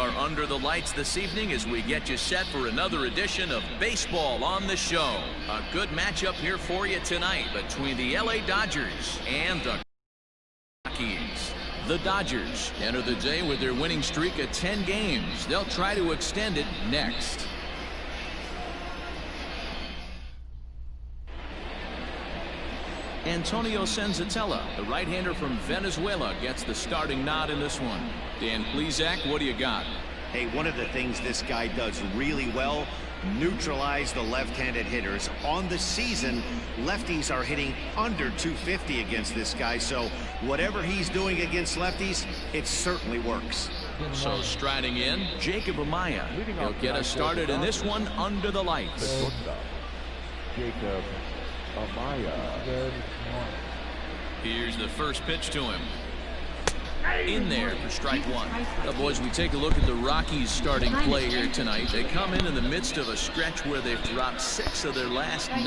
are under the lights this evening as we get you set for another edition of Baseball on the Show. A good matchup here for you tonight between the LA Dodgers and the Rockies. The Dodgers enter the day with their winning streak at 10 games. They'll try to extend it next. Antonio Senzatella, the right-hander from Venezuela, gets the starting nod in this one. Dan Plesac, what do you got? Hey, one of the things this guy does really well, neutralize the left-handed hitters. On the season, lefties are hitting under 250 against this guy, so whatever he's doing against lefties, it certainly works. So striding in, Jacob Amaya. He'll get us started in this one under the lights. Jacob Amaya. Here's the first pitch to him. In there for strike one. Now, boys, we take a look at the Rockies starting play here tonight. They come in the midst of a stretch where they've dropped 6 of their last 9.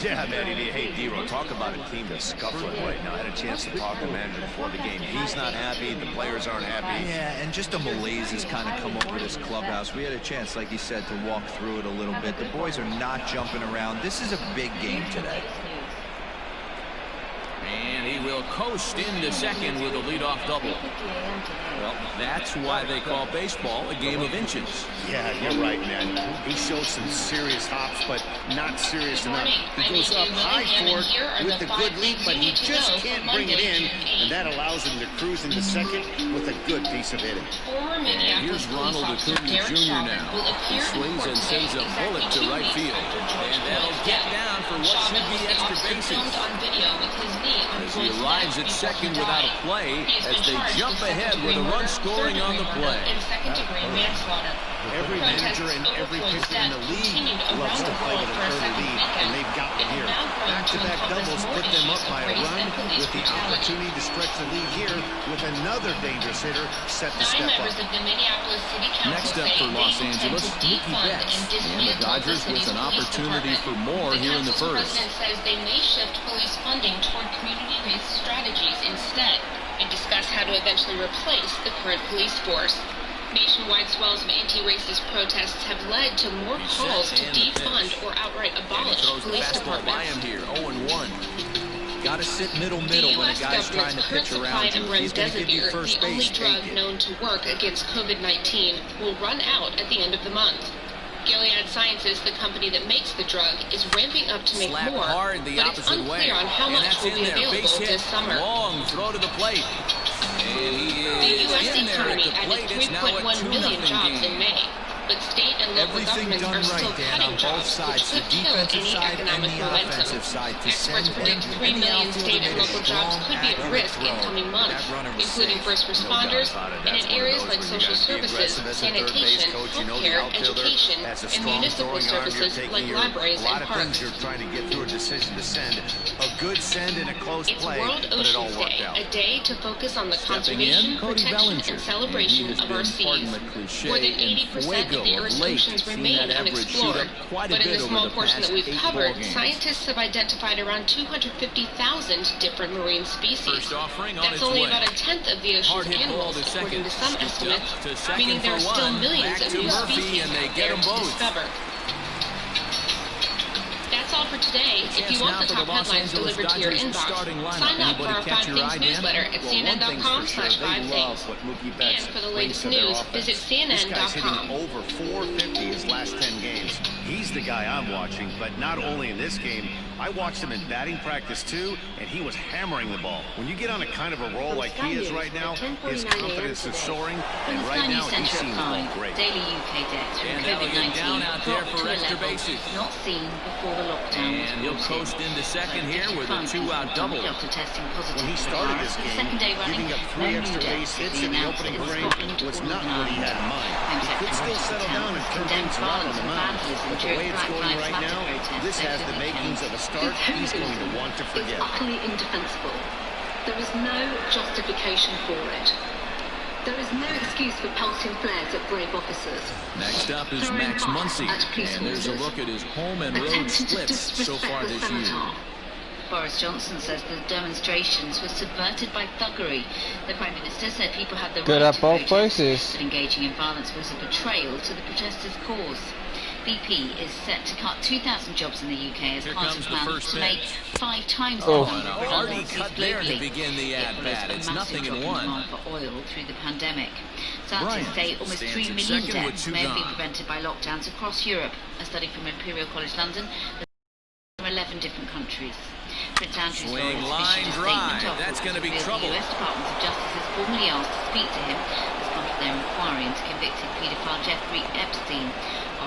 Yeah, man. Hey, Dero, talk about a team that's scuffling right now. I had a chance to talk to the manager before the game. He's not happy. The players aren't happy. Yeah, and just a malaise has kind of come over this clubhouse. We had a chance, like you said, to walk through it a little bit. The boys are not jumping around. This is a big game today. And he will coast into second with a leadoff double. Well, that's why they call baseball a game of inches. Yeah, you're right, man. He showed some serious hops, but not serious enough. He goes up high for it with a good leap, but he just can't bring it in, and that allows him to cruise into second with a good piece of hitting. And here's Ronald Acuna Jr. now. He swings and sends a bullet to right field. And that'll get down for what should be extra bases. As he arrives at second without a play, as they jump ahead with a run scoring on the play. Every manager and every pitcher in the league loves to play with an early lead, and they've got one here. Back-to-back doubles put them up by a run with the opportunity to stretch the lead here with another dangerous hitter set to step up. Next up for Los Angeles, Mookie Betts, and the Dodgers with an opportunity for more here in the first. The president says they may shift police funding toward community-based strategies instead and discuss how to eventually replace the current police force. Nationwide swells of anti-racist protests have led to more calls to defund or outright abolish police departments. Here, 0-1. Got to sit middle when a guy's trying to pitch around you. He's going to give you first the only base. drug known to work against COVID-19 will run out at the end of the month. Gilead Sciences, the company that makes the drug, is ramping up to make more, hard the but it's opposite unclear way. on how much will be available this summer. Long throw to the plate. And he is The U.S. in there at economy the added plate. It's now a 3.1 million 2-0 jobs game. in May, but state and local Everything governments done are still right, Dan, cutting on both jobs, sides, which the could kill defensive any side and economic the momentum. offensive side, to Experts send predict 3 million state and local jobs could be at risk in coming months, including first responders and in areas like social services, sanitation, healthcare, education, and municipal services like libraries and A lot of parks. things you're trying to get through a decision to send. A good send and a close It's play, World but it all Oceans worked Day, out. a day to focus on the Stepping conservation, in, Cody protection, Bellinger. and celebration And he of our has been, pardon seas. the cliche, More than in 80% of fuego the of Earth's late. oceans Seen remain that average shoot unexplored. up quite a But in bit the over small the portion past that we've 8 covered, ball games. scientists have identified around 250,000 different marine species. First offering on That's its only way. about a tenth of the Hard ocean's hit ball animals, to according second. to some Scooped up estimates, to second meaning there are for still one. millions Back of to new Murphy, species and they out get there them to both. discover. That's all for today. If you want the top headlines delivered to your inbox, sign up for our 5 Things newsletter at CNN.com/5things. And for the latest news, visit This guy's hitting CNN.com. over 450 his last 10 games. He's the guy I'm watching, but not only in this game. I watched him in batting practice too, and he was hammering the ball. When you get on a kind of a roll like he is right now, his confidence is soaring, and right now he seems to go great. Daily UK deaths from And that'll get down COVID-19 out there dropped for to a extra level bases. not seen before the lockdown was And he'll brought in. coast into second here with a 2-out double. After testing positive When he for the started virus, this the game, second day running, giving up no 3 new extra deaths base hits was in the announced opening for frame Scotland was all not what he had in mind. He could still settle down and turn things around on the mound, but the way it's going right now, this has the makings of a start he's going to want to forget. It's utterly indefensible. There is no justification for it. There is no excuse for pelting flares at brave officers. Next up is Throwing Max rocks Muncy, at police and there's a forces. look at his home and road Attempting to splits so disrespect far the this year. Senator. Boris Johnson says the demonstrations were subverted by thuggery. The Prime Minister said people had the Good right at to both protest, places. but engaging in violence was a betrayal to the protesters' cause. BP is set to cut 2,000 jobs in the UK as Here part of comes the plans first to make pitch. 5 times Oh. the number of And a hearty redundancies cut there to globally. begin the It at-bat. follows It's a nothing massive in drop one. demand for oil through the pandemic. Scientists Bryant say almost stands 3 at million second with deaths two may have been gone. prevented by lockdowns across Europe. A study from Imperial College London from 11 different countries. Prince Andrew's Swing lawyers line issued a drive. statement That's gonna be revealed trouble. The US Department of Justice has formally asked to speak to him as part of their inquiry into convicted paedophile Jeffrey Epstein.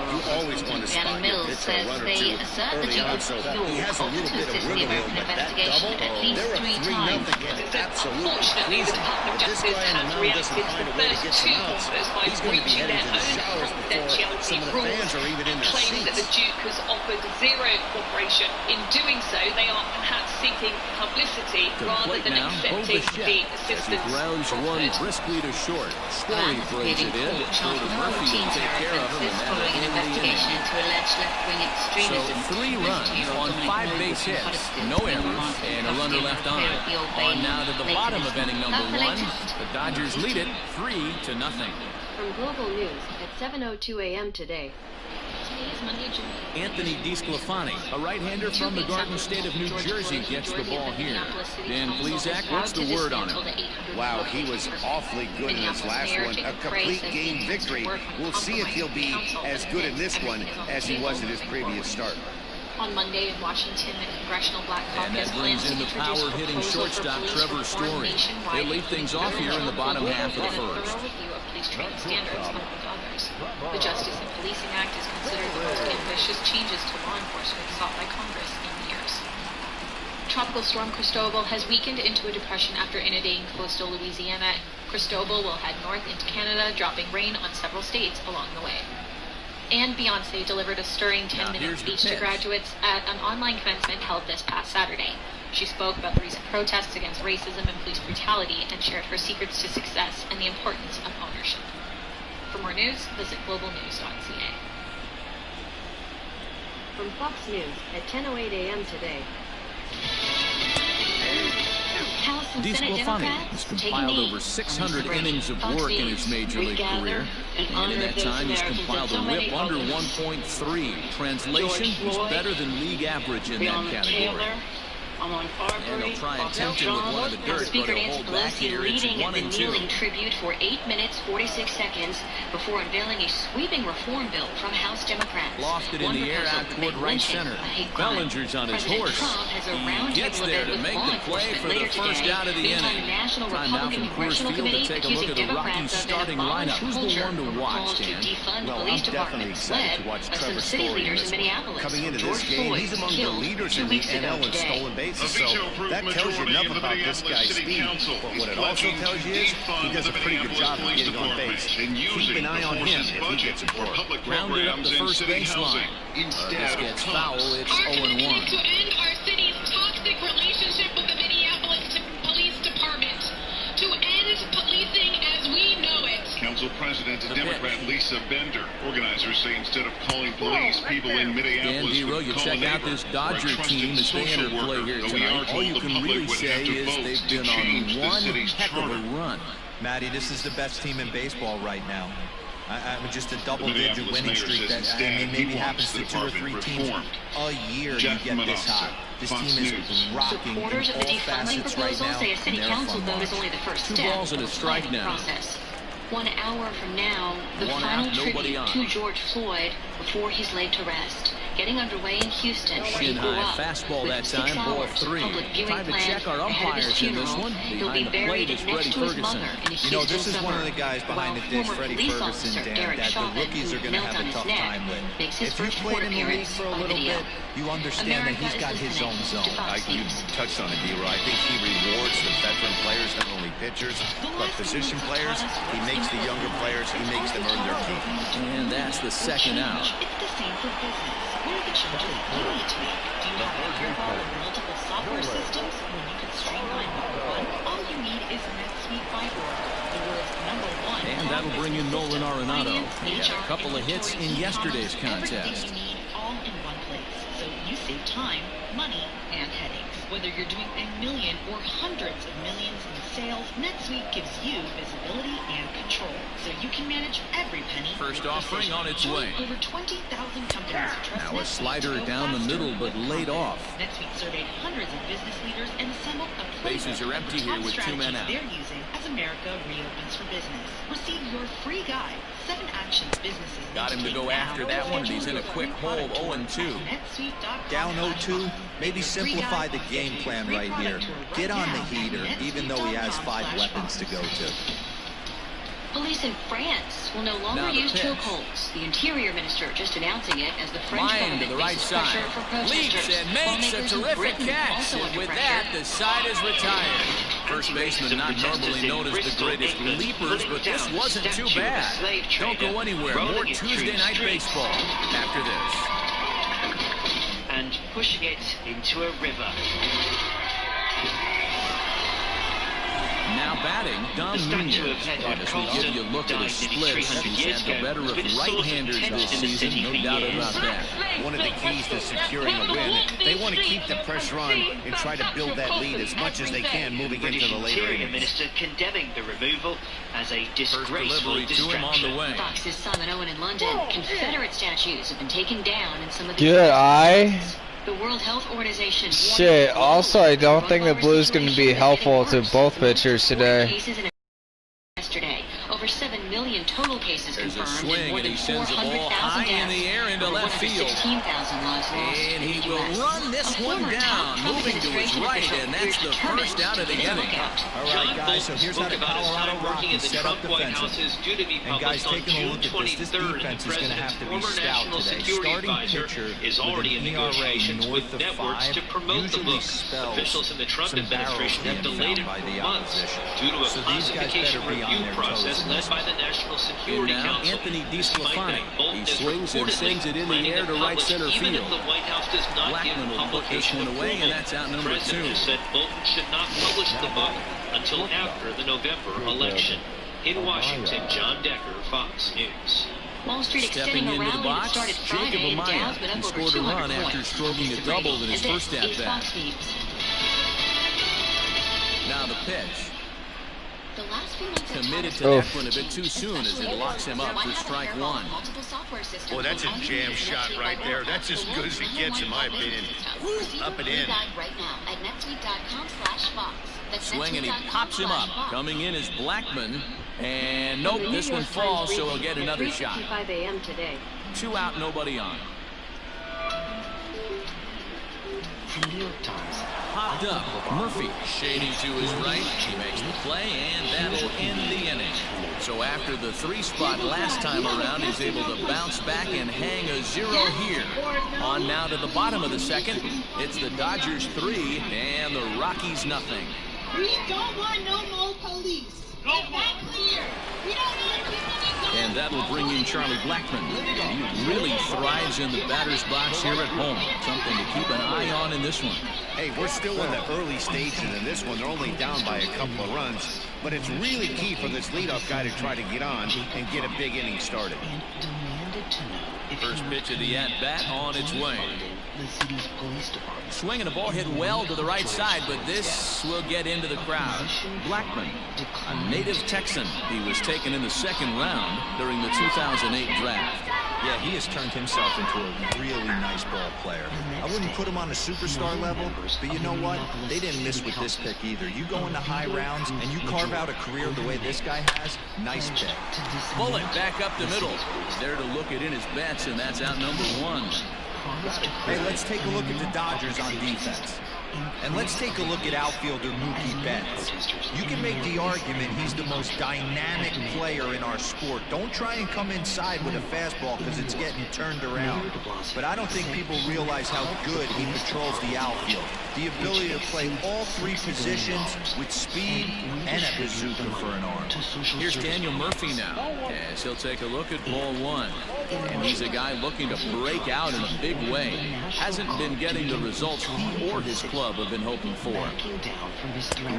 You always want to spot your pitch or run or two early on, so he has a little bit of wiggle room, but that double, they're a 3-0 and absolutely Unfortunately, the crazy. Department of If this Justice guy on the has mound doesn't reacted to find the a way to first get some 2 outs, offers by he's going to be breaching heading their to the own showers before confidentiality some of the rules. fans are even in their Claims that the seats. Duke has offered zero cooperation. In doing so, they are perhaps seeking publicity rather Plate than now, accepting Bichette, the as he assistance grounds one offered. briskly to short. Story throws it in. Schroeder Murphy will take care of him, and following an that'll end the investigation inning. into alleged left-wing extremism. So 3 runs on 5 base hits, no errors, and a runner left on. On now to the bottom of inning number 1. The Dodgers lead it 3-0. From Global News at 7:02 a.m. today. Today is Monday, June. Anthony DeSclafani, a right-hander from the Garden State of New Jersey, gets the ball here. Dan Plesac, what's the word on him? Wow, he was awfully good in his last one. A complete game victory. We'll see if he'll be as good in this one as he was in his previous start. On Monday in Washington, the Congressional Black Caucus And that brings in the power-hitting shortstop Trevor Story. They lead things off here in the bottom half of the first. Review of police training standards, among others. The Justice and Policing Act is considered the most ambitious changes to law enforcement sought by Congress in years. Tropical storm Cristobal has weakened into a depression after inundating coastal Louisiana. Cristobal will head north into Canada, dropping rain on several states along the way. And Beyonce delivered a stirring 10-minute speech to graduates at an online commencement held this past Saturday. She spoke about the recent protests against racism and police brutality and shared her secrets to success and the importance of ownership. For more news, visit globalnews.ca. From Fox News at 10:08 a.m. today. House and Senate DeSclafani Democrats has taking compiled knee over on 600 this innings of Fox work in News. his major league Regather career. in And honor in of that those time, he's Americans compiled that a so whip many under others. 1.3. Translation, he's Floyd, better than league average in that Breonna category. Taylor, Amon And Arbery, they'll try and Bob tempt him with one of the dirt, Speaker but he'll Nancy hold back Pelosi here. It's leading 1 the and 2. kneeling tribute for 8 minutes 46 seconds before unveiling a sweeping reform bill from House Democrats. Lofted in One the air proposal out would toward make right lynching center. a hate crime. Bellinger's on his President horse. Trump has a He roundtable gets there event to with make law the play enforcement for the later first today out of the based on inning. the National Time now Republican from Coors Congressional Field to Committee take a look accusing at the Democrats Rockies of an starting lineup. abolished Who's the culture one to from watch, calls to Dan? defund Well, police I'm definitely departments excited led to watch by some Trevor city Story in leaders this in one. Minneapolis. Coming into George this game, Floyd he's among the killed leaders 2 in the weeks ago NL in today. stolen bases, so that tells you enough about this guy's speed. But what it also tells you is he does a pretty good job of getting on base. Keep an eye on him if he gets aboard. Rounded up the first baseline. This gets foul. It's 0-1. To end our city's toxic relationship with the Minneapolis Police Department. To end policing as we know it. Council President The Democrat pitch. Lisa Bender. Organizers say instead of calling police, people in Dan Minneapolis Dero, would you call check a out neighbor this or a Dodger trusted team as they social enter play worker, here though we are tonight. All told you the can public really would say have to is vote they've to been change on the one city's heck of a charter. run. Matty, this is the best team in baseball right now. I'm just a double-digit Minneapolis winning mayor streak says that instead maybe he happens wants to the 2 or 3 department teams reformed. a year. Jeff You get this Manasseh, hot. This Fox team is News. rocking Supporters in of the all defunding facets right proposal now. say a city and they're council fun vote is watch. only the first 2 step balls and a of the strike planning now. process. 1 hour from now, the 1 final out, nobody tribute on. to George Floyd before he's laid to rest. Getting underway in Houston, where he Shin grew high up. fastball With that 6 time, ball hours 3. public viewing Time to planned check our ahead of his umpires in this funeral. one. He'll be Behind the plate buried is next Freddie to his Ferguson. mother in a You know, Houston this is one of the suburb, guys behind while the dish, former Freddie police Ferguson, officer Dan, Derek that the Chauvin, rookies who are going to knelt have on a his tough neck, time with. makes his If you first played court in the league appearance for a on little video. bit, you understand that he's got his own zone. You touched on it, D-Roy. I think he rewards the veteran players, not only pitchers, but position players. He makes the younger players, he makes them earn their keep. And that's the second out. It's the same for business. What are the changes you need to make? Do you have a curveball of multiple software systems? When you can streamline one, all you need is NetSuite by Oracle, the world's #1. And that'll bring in Nolan Arenado. He had a couple of hits in yesterday's Everything contest. you need all in one place. So you save time, money, and headaches. Whether you're doing a million or hundreds of millions in sales, NetSuite gives you visibility and control, so you can manage every penny. First offering on its way. Over 20,000 companies trust Now a slider down the middle, but laid off. NetSuite surveyed hundreds of business leaders and assembled a Bases are empty here with 2 men out. they're using as America reopens for business. Receive your free guide, 7 actions businesses Got him to go after that one, and he's in a quick hole, 0-2. Down 0-2, maybe simplify the game plan right here. Get on the heater, even though he has 5 weapons to go to. Police in France will no longer Now the use pitch. chokeholds. The Interior Minister just announcing it as the French Line to government the right faces side. pressure from protesters. Leaps and makes a Lawmakers in terrific Britain catch. also And under with pressure. that, the side is retired. First baseman not normally known as the greatest leapers, but this wasn't too bad. Don't go anywhere. More Tuesday night baseball after this. And pushing it into a river. Now batting, Dom Nunez. And as we give you a look at his splits, he's had the better of right-handers this season, no doubt about that. One of the keys to securing a win, they want to keep the pressure on and try to build that lead as much as they can moving into the later Interior innings. Minister condemning the removal as a disgraceful delivery to him on the way. Fox's Simon Owen in London. Confederate statues have been taken down in some of the Good eye. The World Health Organization. Shit. Also, I don't think the Blues going to be helpful to both pitchers today. Cases in yesterday. Over 7 million total cases There's a confirmed. swing, More and than he sends the 400,000 ball high in the deaths. air into Over left field. 16,000 lives lost. And he in the will US. run this A one former down, top Trump moving to his administration right, official and that's the determined first out of the to inning. look out. All right, guys, so here's how the Colorado Rockies set up defensively. And guys, taking a look at this defense is going to have to be stout today. Starting pitcher is already in with an ERA negotiations north with of networks 5 to promote the usually book. spells Officials in the Trump some administration have barrels delayed being it found by for the months opposition. due to a So these guys classification better be on review their process toes in led this by one. the National And Security now Council. Anthony Despite DeSclafani. that, Bolton He is swings and reportedly sends it in the planning air to right publish center even field. if the White House does not give Blackman will put this publication one away, approval. and that's out number The president 2. has said Bolton should not publish the book until after the November election. In Washington, John Decker, Fox News. Wall Street Stepping extending a into the rally that box, started Jacob Friday, and Amaya. Dow's been He up over scored a 200 run after points. stroking a Mr. double Brady. in his And first this is at-bat. Fox News. Now the pitch. The last few months have Committed to Oh. that one a bit too soon as it locks him up for strike 1. Boy, that's a jam shot right there. That's as good as it gets, in my opinion. Woo, up and in. Right now at netsuite.com/fox. Swing, and he pops him up. Coming in is Blackman. And nope, this one falls, so he'll get another shot. 3:55 a.m. today. 2 out, nobody on. Popped up. Murphy shading to his right. He makes the play, and that'll end the inning. So after the 3 spot last time around, he's able to bounce back and hang a 0 here. On now to the bottom of the second. It's the Dodgers 3 and the Rockies nothing. We don't want no more police. Is that clear? We don't want people to go. And that'll bring in Charlie Blackman. He really thrives in the batter's box here at home. Something to keep an eye on in this one. Hey, we're still in the early stages in this one. They're only down by a couple of runs. But it's really key for this leadoff guy to try to get on and get a big inning started. First pitch of the at-bat on its way. Swinging a ball hit well to the right side, but this will get into the crowd. Blackman, a native Texan. He was taken in the 2nd round during the 2008 draft. Yeah, he has turned himself into a really nice ball player. I wouldn't put him on a superstar level, but you know what? They didn't miss with this pick either. You go into high rounds and you carve out a career the way this guy has, nice pick. Bullet back up the middle. He's there to look at in his bets, and that's out number 1. Hey, let's take a look at the Dodgers on defense. And let's take a look at outfielder Mookie Betts. You can make the argument he's the most dynamic player in our sport. Don't try and come inside with a fastball because it's getting turned around. But I don't think people realize how good he patrols the outfield. The ability to play all 3 positions with speed and a bazooka for an arm. Here's Daniel Murphy now, as he'll take a look at ball 1. And he's a guy looking to break out in a big way. Hasn't been getting the results he or his club have been hoping for.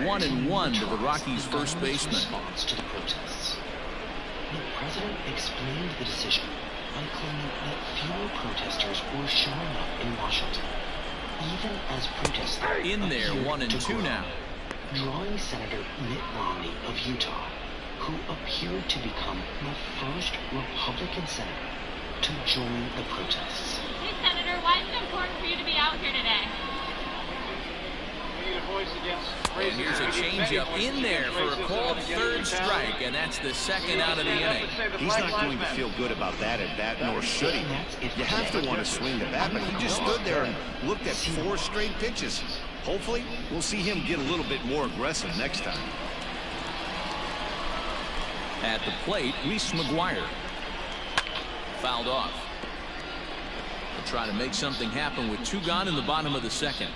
1-1 to the Rockies' first baseman. The president explained the decision by claiming that fewer protesters were showing up in Washington. even as protests in there, 1-2 now. Drawing Senator Mitt Romney of Utah, who appeared to become the first Republican senator to join the protests. Hey, Senator, why is it important for you to be out here today? And here's a changeup in there for a called third strike, and that's the second out of the inning. He's not going to feel good about that at bat, nor should he. You have to want to swing the bat, but he just stood there and looked at 4 straight pitches. Hopefully, we'll see him get a little bit more aggressive next time. At the plate, Reese McGuire. Fouled off. They'll try to make something happen with 2 gone in the bottom of the second.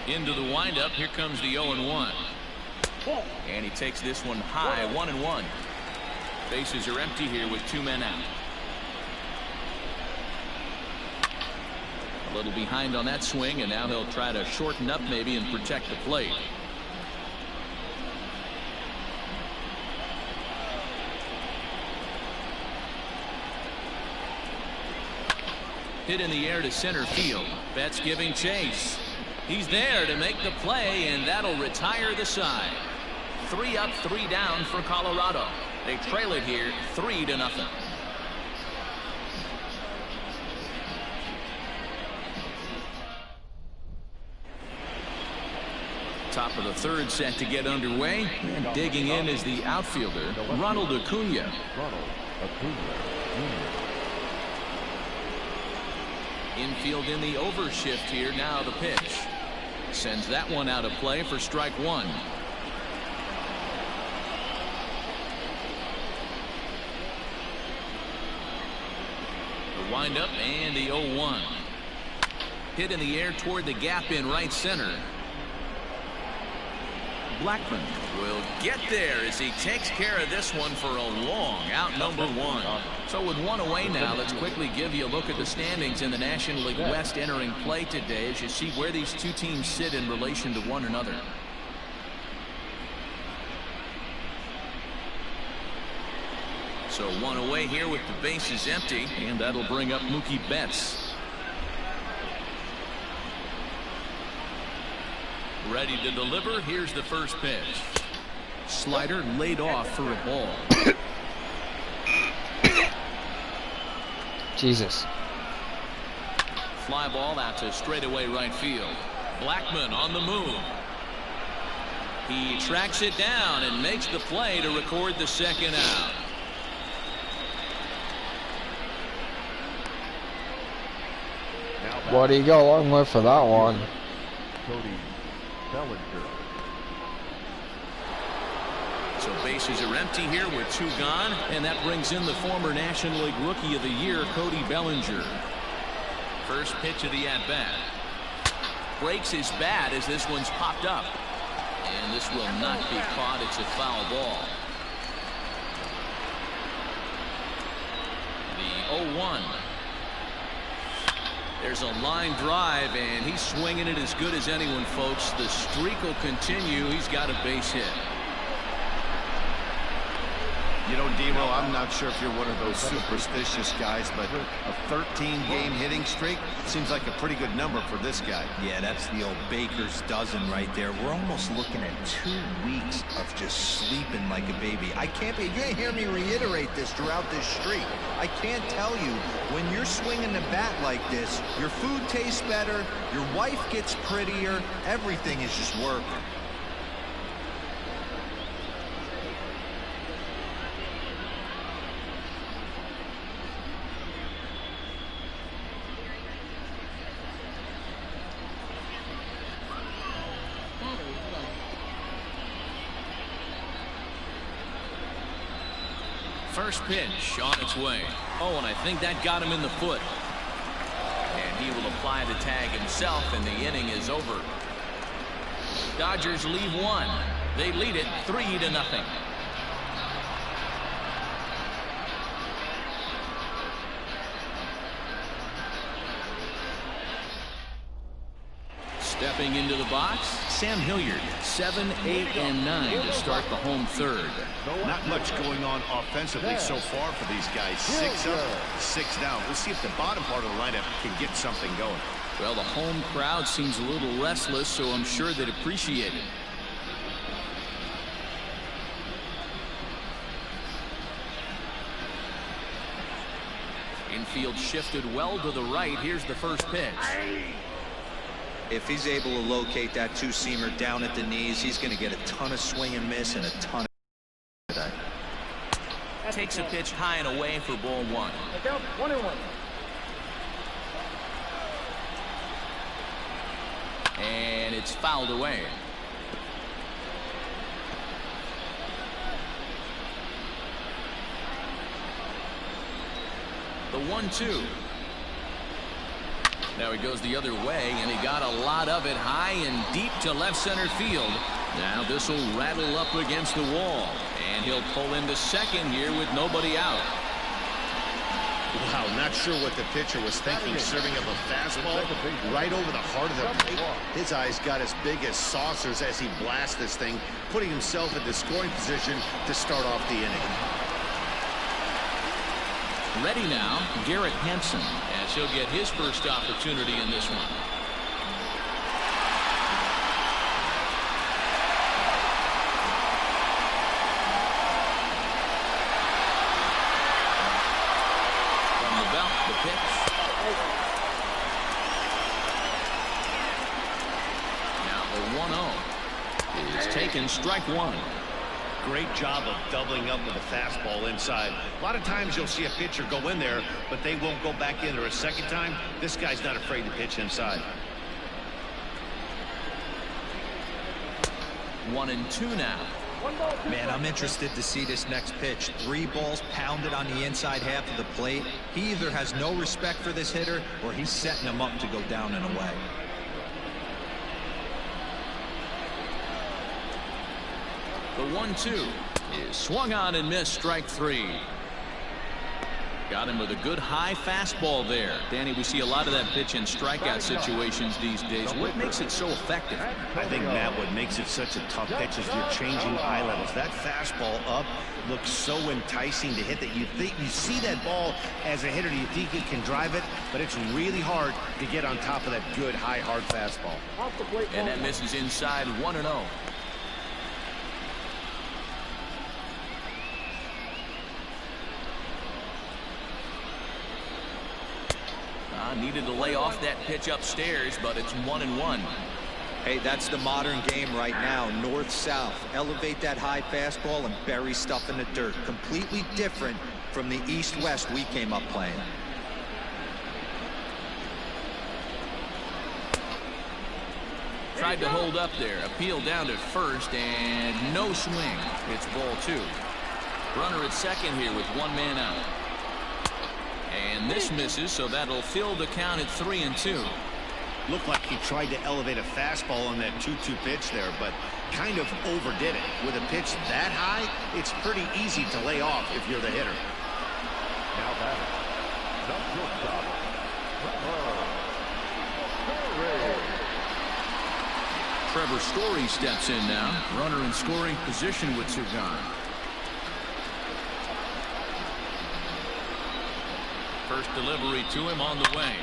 Into the windup. Here comes the 0-1. And he takes this one high, 1-1. Bases are empty here with 2 men out. A little behind on that swing, and now he'll try to shorten up maybe and protect the plate. Hit in the air to center field. Betts giving chase. He's there to make the play, and that'll retire the side. 3 up, 3 down for Colorado. They trail it here 3-0. Top of the third set to get underway, and digging in is the outfielder, Ronald Acuna. Infield in the overshift here. Now the pitch. Sends that one out of play for strike 1. The windup and the 0-1. Hit in the air toward the gap in right center. Blackman will get there as he takes care of this one for a long out, number 1. So with 1 away now, let's quickly give you a look at the standings in the National League West entering play today as you see where these 2 teams sit in relation to one another. So 1 away here with the bases empty, and that'll bring up Mookie Betts. Ready to deliver. Here's the first pitch. Slider laid off for a ball. Jesus. Fly ball out to straightaway right field. Blackman on the move. He tracks it down and makes the play to record the second out. What do you go along with for that one? So bases are empty here with 2 gone, and that brings in the former National League Rookie of the Year, Cody Bellinger. First pitch of the at-bat. Breaks his bat as this one's popped up. And this will not be caught. It's a foul ball. The 0-1. There's a line drive, and he's swinging it as good as anyone, folks. The streak will continue. He's got a base hit. You know, Demo, I'm not sure if you're one of those superstitious guys, but a 13-game hitting streak seems like a pretty good number for this guy. Yeah, that's the old baker's dozen right there. We're almost looking at 2 weeks of just sleeping like a baby. You're going to hear me reiterate this throughout this streak. I can't tell you, when you're swinging the bat like this, your food tastes better, your wife gets prettier, everything is just working. First pitch on its way. Oh, and I think that got him in the foot. And he will apply the tag himself, and the inning is over. Dodgers leave 1. They lead it 3-0. Stepping into the box, Sam Hilliard, 7, 8, and 9 to start the home third. Not much going on offensively so far for these guys. 6 up, 6 down. We'll see if the bottom part of the lineup can get something going. Well, the home crowd seems a little restless, so I'm sure they'd appreciate it. Infield shifted well to the right. Here's the first pitch. If he's able to locate that two-seamer down at the knees, he's going to get a ton of swing and miss and a ton of that. Takes a pitch high and away for ball 1. 1-1. And it's fouled away. The 1-2. Now he goes the other way, and he got a lot of it high and deep to left center field. Now this will rattle up against the wall, and he'll pull into second here with nobody out. Wow, not sure what the pitcher was thinking, serving up a fastball right over the heart of the plate. His eyes got as big as saucers as he blasts this thing, putting himself in the scoring position to start off the inning. Ready now, Garrett Hampson, as he'll get his first opportunity in this one. From the belt, the pitch. Now the 1-0 is taken, strike 1. Great job of doubling up with a fastball inside. A lot of times you'll see a pitcher go in there, but they won't go back in there a second time. This guy's not afraid to pitch inside. 1-2 now. Man, I'm interested to see this next pitch. 3 balls pounded on the inside half of the plate. He either has no respect for this hitter or he's setting him up to go down and away. The 1-2 is swung on and missed, strike 3. Got him with a good high fastball there. Danny, we see a lot of that pitch in strikeout situations these days. What makes it so effective? I think, Matt, what makes it such a tough pitch is you're changing eye levels. That fastball up looks so enticing to hit that you see that ball as a hitter, you think you can drive it, but it's really hard to get on top of that good high hard fastball. And that misses inside, 1-0. Needed to lay off that pitch upstairs, but it's 1-1. Hey, that's the modern game right now. North-south. Elevate that high fastball and bury stuff in the dirt. Completely different from the east-west we came up playing. Tried to hold up there. Appeal down to first, and no swing. It's ball 2. Runner at second here with 1 man out. And this misses, so that'll fill the count at 3-2. Looked like he tried to elevate a fastball on that 2-2 pitch there, but kind of overdid it. With a pitch that high, it's pretty easy to lay off if you're the hitter. Now batting, the shortstop, Trevor Story steps in now. Runner in scoring position with 2 gone. First delivery to him on the way.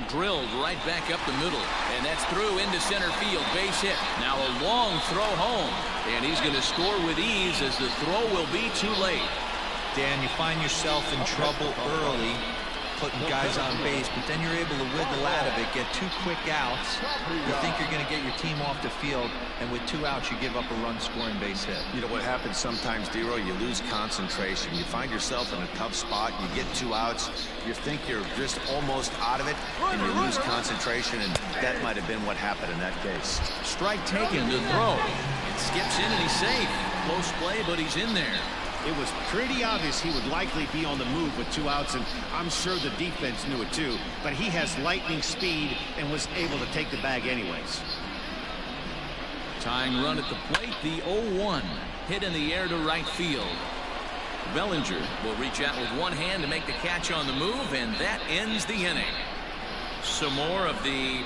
Drilled right back up the middle. And that's through into center field. Base hit. Now a long throw home. And he's going to score with ease as the throw will be too late. Dan, you find yourself in trouble early putting guys on base, but then you're able to wiggle out of it, get 2 quick outs. You think you're going to get your team off the field, and with 2 outs, you give up a run-scoring base hit. You know what happens sometimes, D-Roy? You lose concentration. You find yourself in a tough spot. You get 2 outs. You think you're just almost out of it, and you lose concentration, and that might have been what happened in that case. Strike taken to throw. It skips in, and he's safe. Close play, but he's in there. It was pretty obvious he would likely be on the move with 2 outs, and I'm sure the defense knew it too, but he has lightning speed and was able to take the bag anyways. Tying run at the plate, the 0-1. Hit in the air to right field. Bellinger will reach out with 1 hand to make the catch on the move, and that ends the inning. Some more of the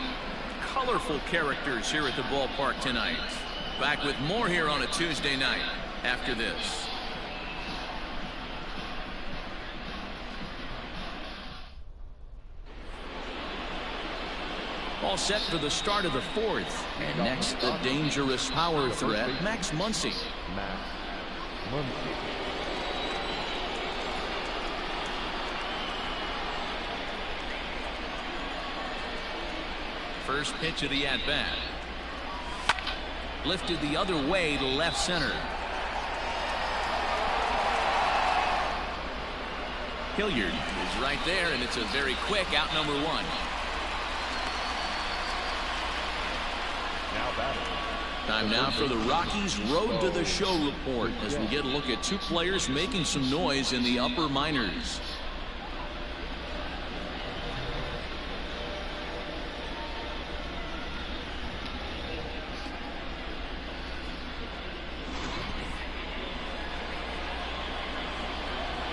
colorful characters here at the ballpark tonight. Back with more here on a Tuesday night after this. All set for the start of the fourth. And next, the dangerous power threat, Max Muncy. Max Muncy. First pitch of the at-bat. Lifted the other way to left center. Hilliard is right there, and it's a very quick out number one. Time now for the Rockies Road to the Show report as we get a look at two players making some noise in the upper minors.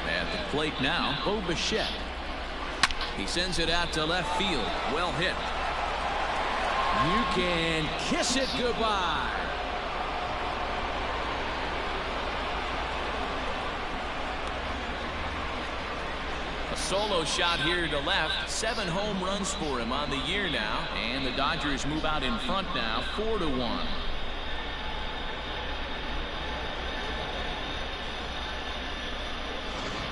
At the plate now, Bo Bichette. He sends it out to left field. Well hit. You can kiss it goodbye. A solo shot here to left. 7 home runs for him on the year now. And the Dodgers move out in front now, 4-1.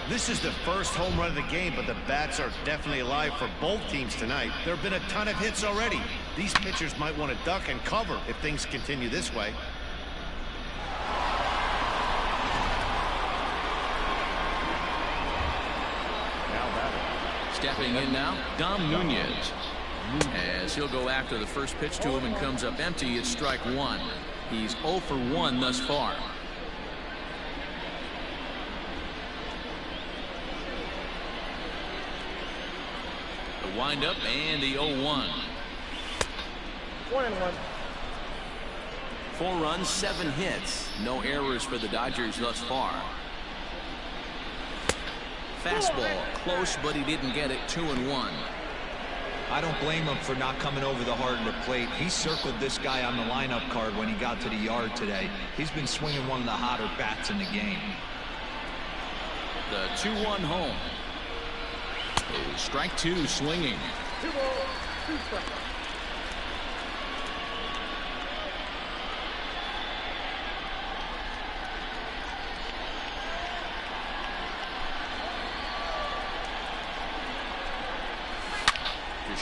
This is the first home run of the game, but the bats are definitely alive for both teams tonight. There have been a ton of hits already. These pitchers might want to duck and cover if things continue this way. Stepping in now, Dom Nunez. As he'll go after the first pitch to him and comes up empty, it's strike one. He's 0 for 1 thus far. The windup and the 0-1. 1-1. 4 runs, 7 hits. No errors for the Dodgers thus far. Fastball close, but he didn't get it. 2-1. I don't blame him for not coming over the heart of the plate. He circled this guy on the lineup card when he got to the yard today. He's been swinging one of the hotter bats in the game. The 2-1 home. Strike 2 swinging. 2 balls, 2 strikes.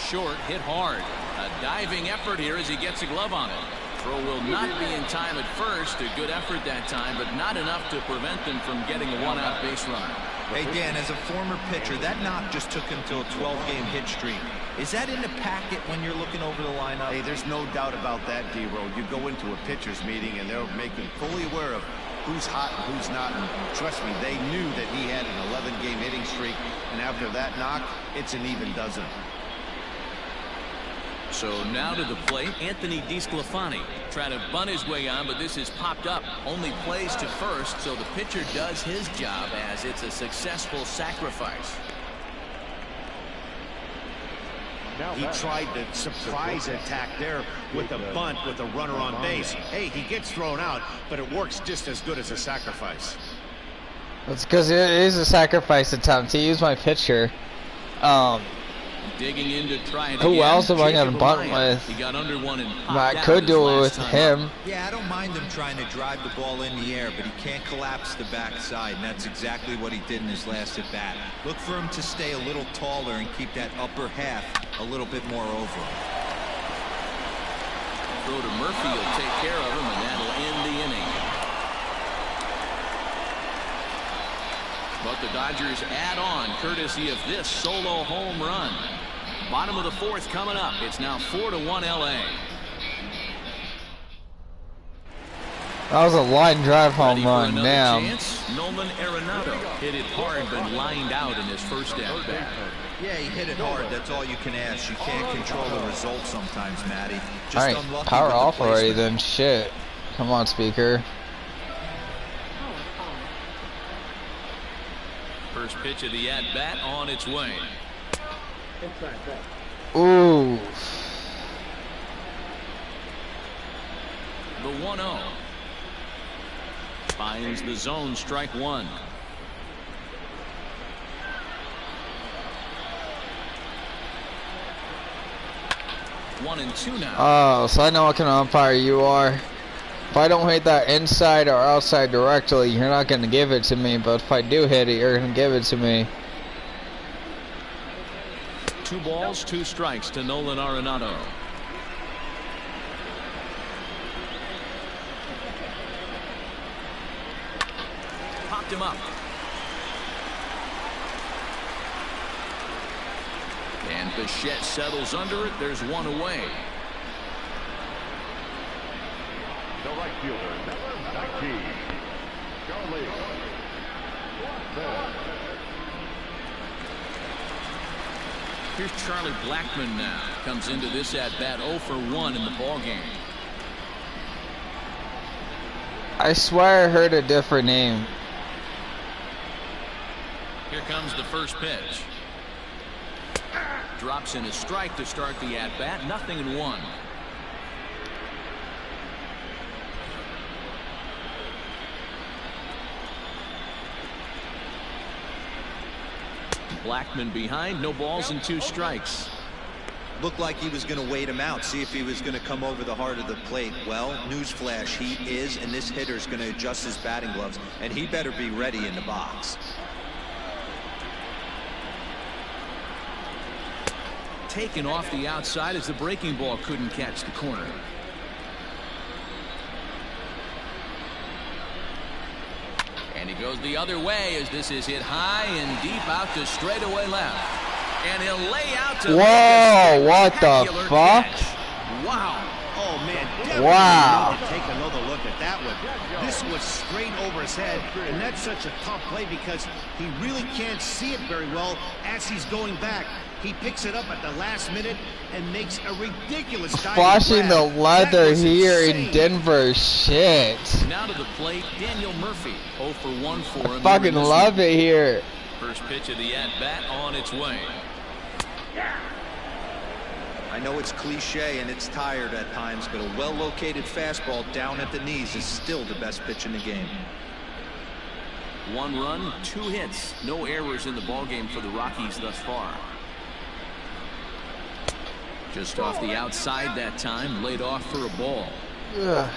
Short, hit hard. A diving effort here as he gets a glove on it. Throw will not be in time at first. A good effort that time, but not enough to prevent them from getting a one-out base runner. Hey, Dan, as a former pitcher, that knock just took him to a 12-game hit streak. Is that in the packet when you're looking over the lineup? Hey, there's no doubt about that, D-Road. You go into a pitcher's meeting, and they'll make him fully aware of who's hot and who's not. And trust me, they knew that he had an 11-game hitting streak, and after that knock, it's an even dozen. So now to the plate, Anthony DeSclafani. Trying to bunt his way on, but this has popped up. Only plays to first, so the pitcher does his job as it's a successful sacrifice. He tried the surprise attack there with a bunt with a runner on base. Hey, he gets thrown out, but it works just as good as a sacrifice. That's because it is a sacrifice attempt. He used my pitcher. Digging in to try it Who again. else am I going to bunt with? He got under one and I popped could out do his it last with time him. up. Yeah, I don't mind him trying to drive the ball in the air, but he can't collapse the backside, and that's exactly what he did in his last at-bat. Look for him to stay a little taller and keep that upper half a little bit more over him. Throw to Murphy will take care of him, and that'll end the inning. But the Dodgers add on courtesy of this solo home run. Bottom of the fourth coming up. It's now 4-1 LA. That was a line drive home run. Damn. Chance. Nolan Arenado hit it hard, but lined out in his first at bat. Yeah, he hit it hard. That's all you can ask. You can't control the results sometimes, Matty. Just Alright, unlucky power with the off already placement. then. Shit. Come on, speaker. First pitch of the at-bat on its way. Ooh. 1-0. Finds the zone, strike one. One and two now. Oh, so I know what kind of umpire you are. If I don't hit that inside or outside directly, you're not going to give it to me. But if I do hit it, you're going to give it to me. 2 balls, 2 strikes to Nolan Arenado. Popped him up. And Bichette settles under it. There's one away. The right fielder, number 19, Charlie. Here's Charlie Blackmon now. Comes into this at-bat 0 for 1 in the ballgame. I swear I heard a different name. Here comes the first pitch. Drops in a strike to start the at-bat. 0-1. Blackmon behind, no balls and 2 strikes. Looked like he was going to wait him out, see if he was going to come over the heart of the plate. Well, newsflash, he is, and this hitter's going to adjust his batting gloves, and he better be ready in the box. Taken off the outside as the breaking ball couldn't catch the corner. And he goes the other way as this is hit high and deep out to straightaway left. And he'll lay out to. Whoa, what the fuck? Wow. Oh, man. Wow. Take another look at that one. This was straight over his head, and that's such a tough play because he really can't see it very well as he's going back. He picks it up at the last minute and makes a ridiculous dive. Flashing the leather here in Denver. Shit. Now to the plate, Daniel Murphy. 0 for 1 for him. I fucking love it here. First pitch of the at-bat on its way. I know it's cliche and it's tired at times, but a well-located fastball down at the knees is still the best pitch in the game. 1 run, 2 hits. No errors in the ballgame for the Rockies thus far. Just off the outside that time, laid off for a ball. Ugh.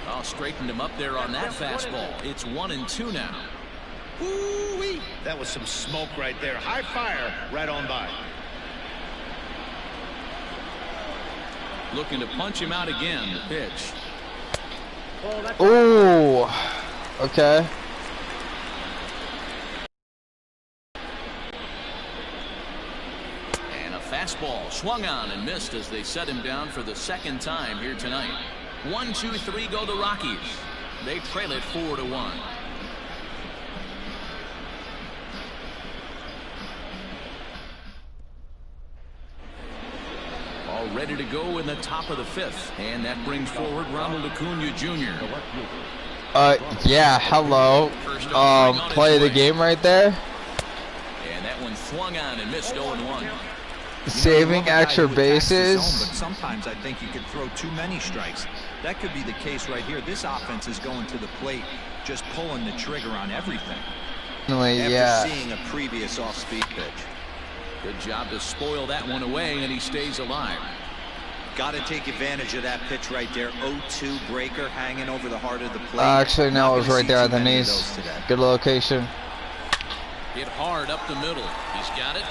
Oh, straightened him up there on that fastball. It's 1-2 now. Woo-wee. That was some smoke right there. High fire right on by. Looking to punch him out again. The pitch. Ooh. Okay. Fastball swung on and missed as they set him down for the second time here tonight. 1, 2, 3 go the Rockies. They trail it 4-1. All ready to go in the top of the 5th, and that brings forward Ronald Acuna Jr. Yeah, hello. Play the game right there. And that one swung on and missed 0-1. Saving extra bases. But sometimes I think you could throw too many strikes. That could be the case right here. This offense is going to the plate, just pulling the trigger on everything. After seeing a previous off-speed pitch. Good job to spoil that one away, and he stays alive. Got to take advantage of that pitch right there. 0-2 breaker hanging over the heart of the plate. Actually, no, it was right there at the knees. Good location. Hit hard up the middle. He's got it.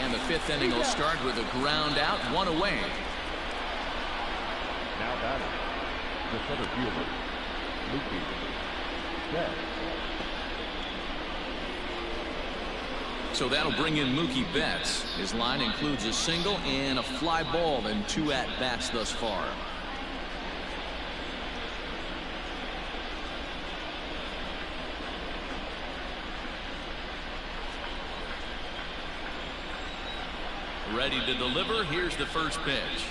And the 5th inning will start with a ground out, 1 away. Now batting, the center fielder, Mookie Betts. So that'll bring in Mookie Betts. His line includes a single and a fly ball and 2 at-bats thus far. Ready to deliver. Here's the first pitch.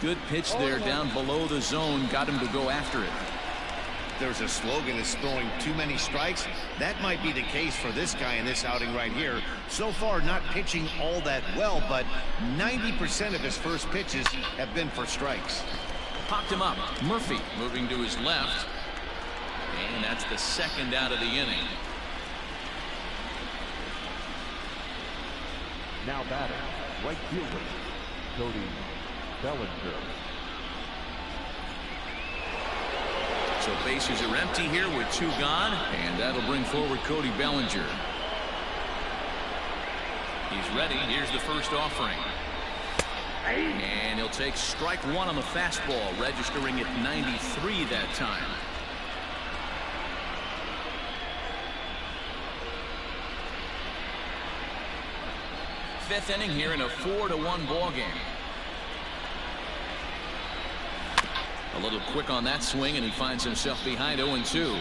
Good pitch there down below the zone. Got him to go after it. there's a slogan that's throwing too many strikes, that might be the case for this guy in this outing right here. So far, not pitching all that well, but 90% of his first pitches have been for strikes. Popped him up. Murphy moving to his left. And that's the second out of the inning. Now batting, right fielder, Cody Bellinger. So bases are empty here with 2 gone, and that'll bring forward Cody Bellinger. He's ready. Here's the first offering. And he'll take strike 1 on the fastball, registering at 93 that time. Fifth inning here in a 4-1 ball game. A little quick on that swing, and he finds himself behind 0-2.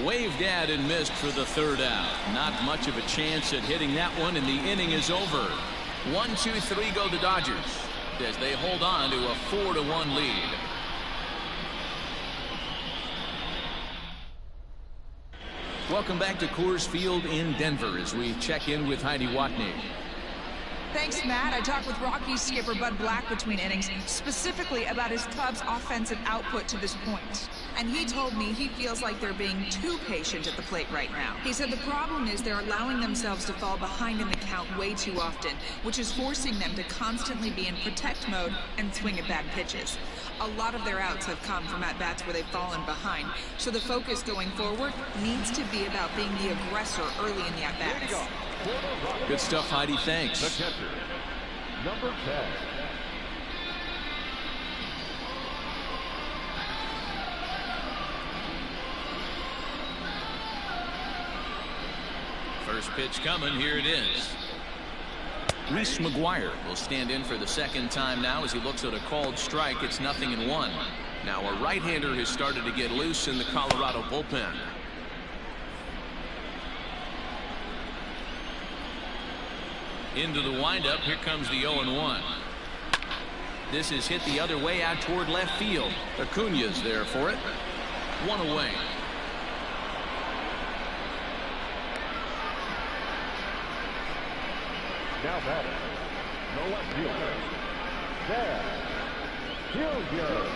Waved at and missed for the 3rd out. Not much of a chance at hitting that one, and the inning is over. 1-2-3 go the Dodgers as they hold on to a 4-1 lead. Welcome back to Coors Field in Denver as we check in with Heidi Watney. Thanks, Matt. I talked with Rockies skipper Bud Black between innings, specifically about his Cubs' offensive output to this point. And he told me he feels like they're being too patient at the plate right now. He said the problem is they're allowing themselves to fall behind in the count way too often, which is forcing them to constantly be in protect mode and swing at bad pitches. A lot of their outs have come from at-bats where they've fallen behind, so the focus going forward needs to be about being the aggressor early in the at-bats. Good stuff, Heidi. Thanks. The catcher, number 10. First pitch coming. Here it is. Reese McGuire will stand in for the 2nd time now as he looks at a called strike. It's 0-1. Now a right-hander has started to get loose in the Colorado bullpen. Into the windup. Here comes the 0-1. This is hit the other way out toward left field. Acuna's there for it. 1 away. Now batting, the left fielder, Sam Hilliard.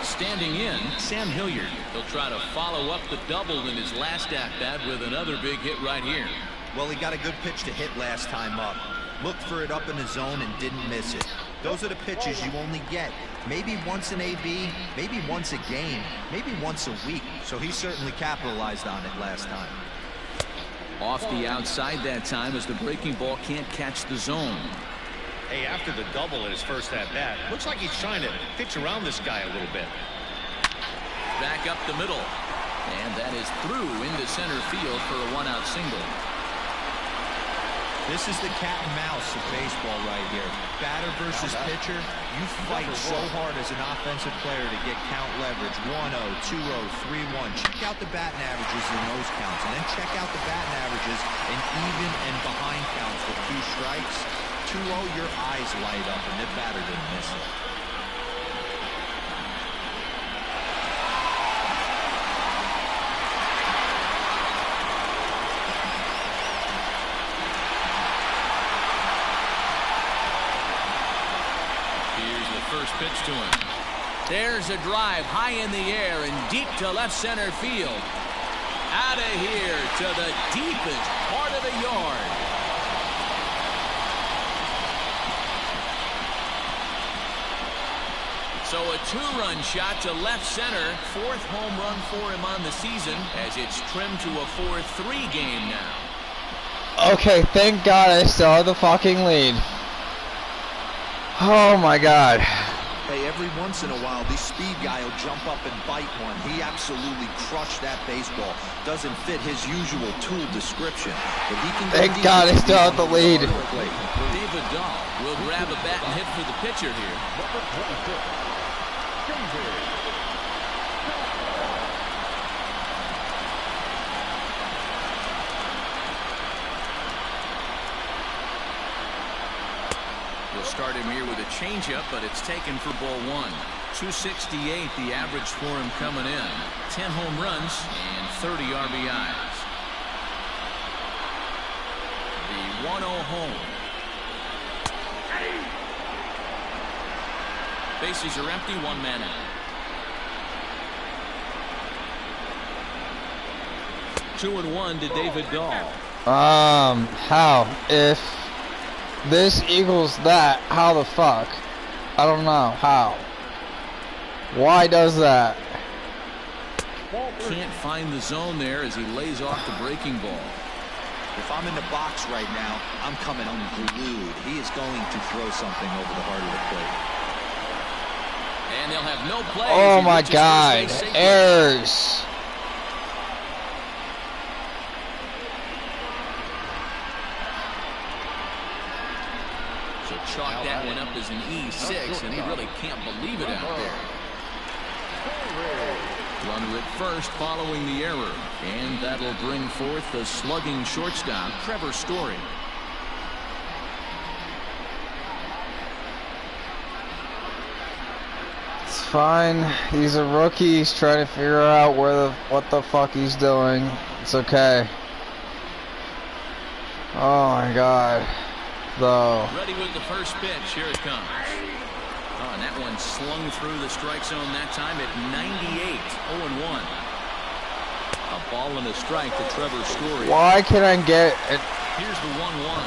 Standing in, Sam Hilliard. He'll try to follow up the double in his last at-bat with another big hit right here. Well, he got a good pitch to hit last time up. Looked for it up in the zone and didn't miss it. Those are the pitches you only get maybe once in AB, maybe once a game, maybe once a week. So he certainly capitalized on it last time. Off the outside that time as the breaking ball can't catch the zone. Hey, after the double in his first at-bat, looks like he's trying to pitch around this guy a little bit. Back up the middle. And that is through into center field for a 1-out single. This is the cat and mouse of baseball right here. Batter versus pitcher. You fight so hard as an offensive player to get count leverage. 1-0, 2-0, 3-1. Check out the batting averages in those counts, and then check out the batting averages in even and behind counts with 2 strikes. 2-0, your eyes light up, and the batter didn't miss it. First pitch to him. There's a drive high in the air and deep to left center field. Out of here to the deepest part of the yard. So a 2-run shot to left center. 4th home run for him on the season as it's trimmed to a 4-3 game now. Okay, thank God I still have the fucking lead. Oh my God. Hey, every once in a while, this speed guy will jump up and bite one. He absolutely crushed that baseball. Doesn't fit his usual tool description. But he can. Thank God I still have the lead. David Dahl will grab a bat and hit for the pitcher here. They'll start him here with a changeup, but it's taken for ball one. 268 the average for him coming in. 10 home runs and 30 RBIs. The 1-0 home. Bases are empty, one man out. 2-1 to David Dahl. How? If this equals that, how the fuck? I don't know. How? Why does that? Can't find the zone there as he lays off the breaking ball. If I'm in the box right now, I'm coming unglued. He is going to throw something over the heart of the plate. And they'll have no play. Oh my God. Errors. So chalk that one up as an E6, and he really can't believe it out there. Runner at first following the error, and that'll bring forth the slugging shortstop, Trevor Story. It's fine. He's a rookie. He's trying to figure out what the fuck he's doing. It's okay. Oh my God. Though. Ready with the first pitch. Here it comes. Oh, and that one slung through the strike zone that time at 98. 0-1. A ball and a strike to Trevor Story. Why can't I get it? Here's the 1-1.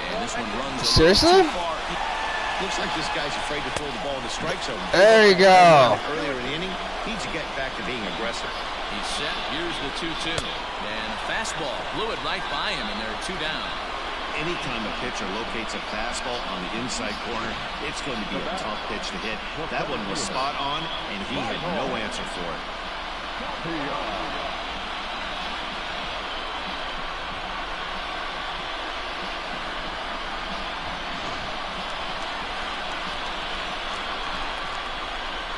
And this one runs seriously? Too far. Looks like this guy's afraid to throw the ball in the strike zone. There you go. Earlier in the inning, needs to get back to being aggressive. He's set. Here's the 2-2. And a fastball blew it right by him, and there are two down. Anytime a pitcher locates a fastball on the inside corner, it's going to be a tough pitch to hit. That one was spot on, and he had no answer for it.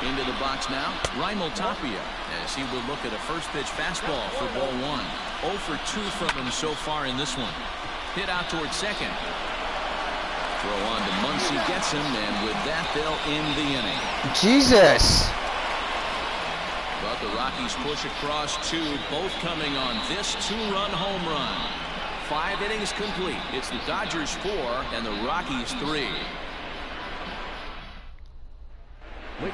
Into the box now, Raimel Tapia, as he will look at a first pitch fastball for ball one. 0 for 2 from him so far in this one. Hit out towards second. Throw on to Muncy, gets him, and with that they'll end the inning. Jesus. But the Rockies push across 2, both coming on this 2-run home run. 5 innings complete. It's the Dodgers 4 and the Rockies 3.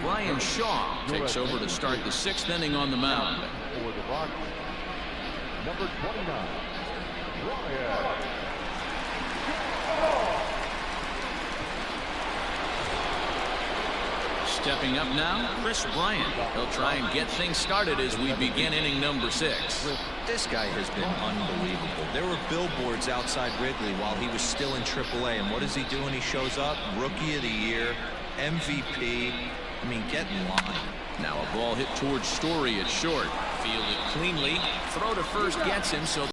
Brian Shaw takes over to start the 6th inning on the mound. For the Rockies, number 29, Ryan. Stepping up now, Chris Bryant. He'll try and get things started as we begin inning number 6. This guy has been unbelievable. There were billboards outside Wrigley while he was still in AAA, and what does he do when he shows up? Rookie of the Year, MVP. I mean, get in line. Now a ball hit towards Story at short. Fielded cleanly. Throw to first gets him, so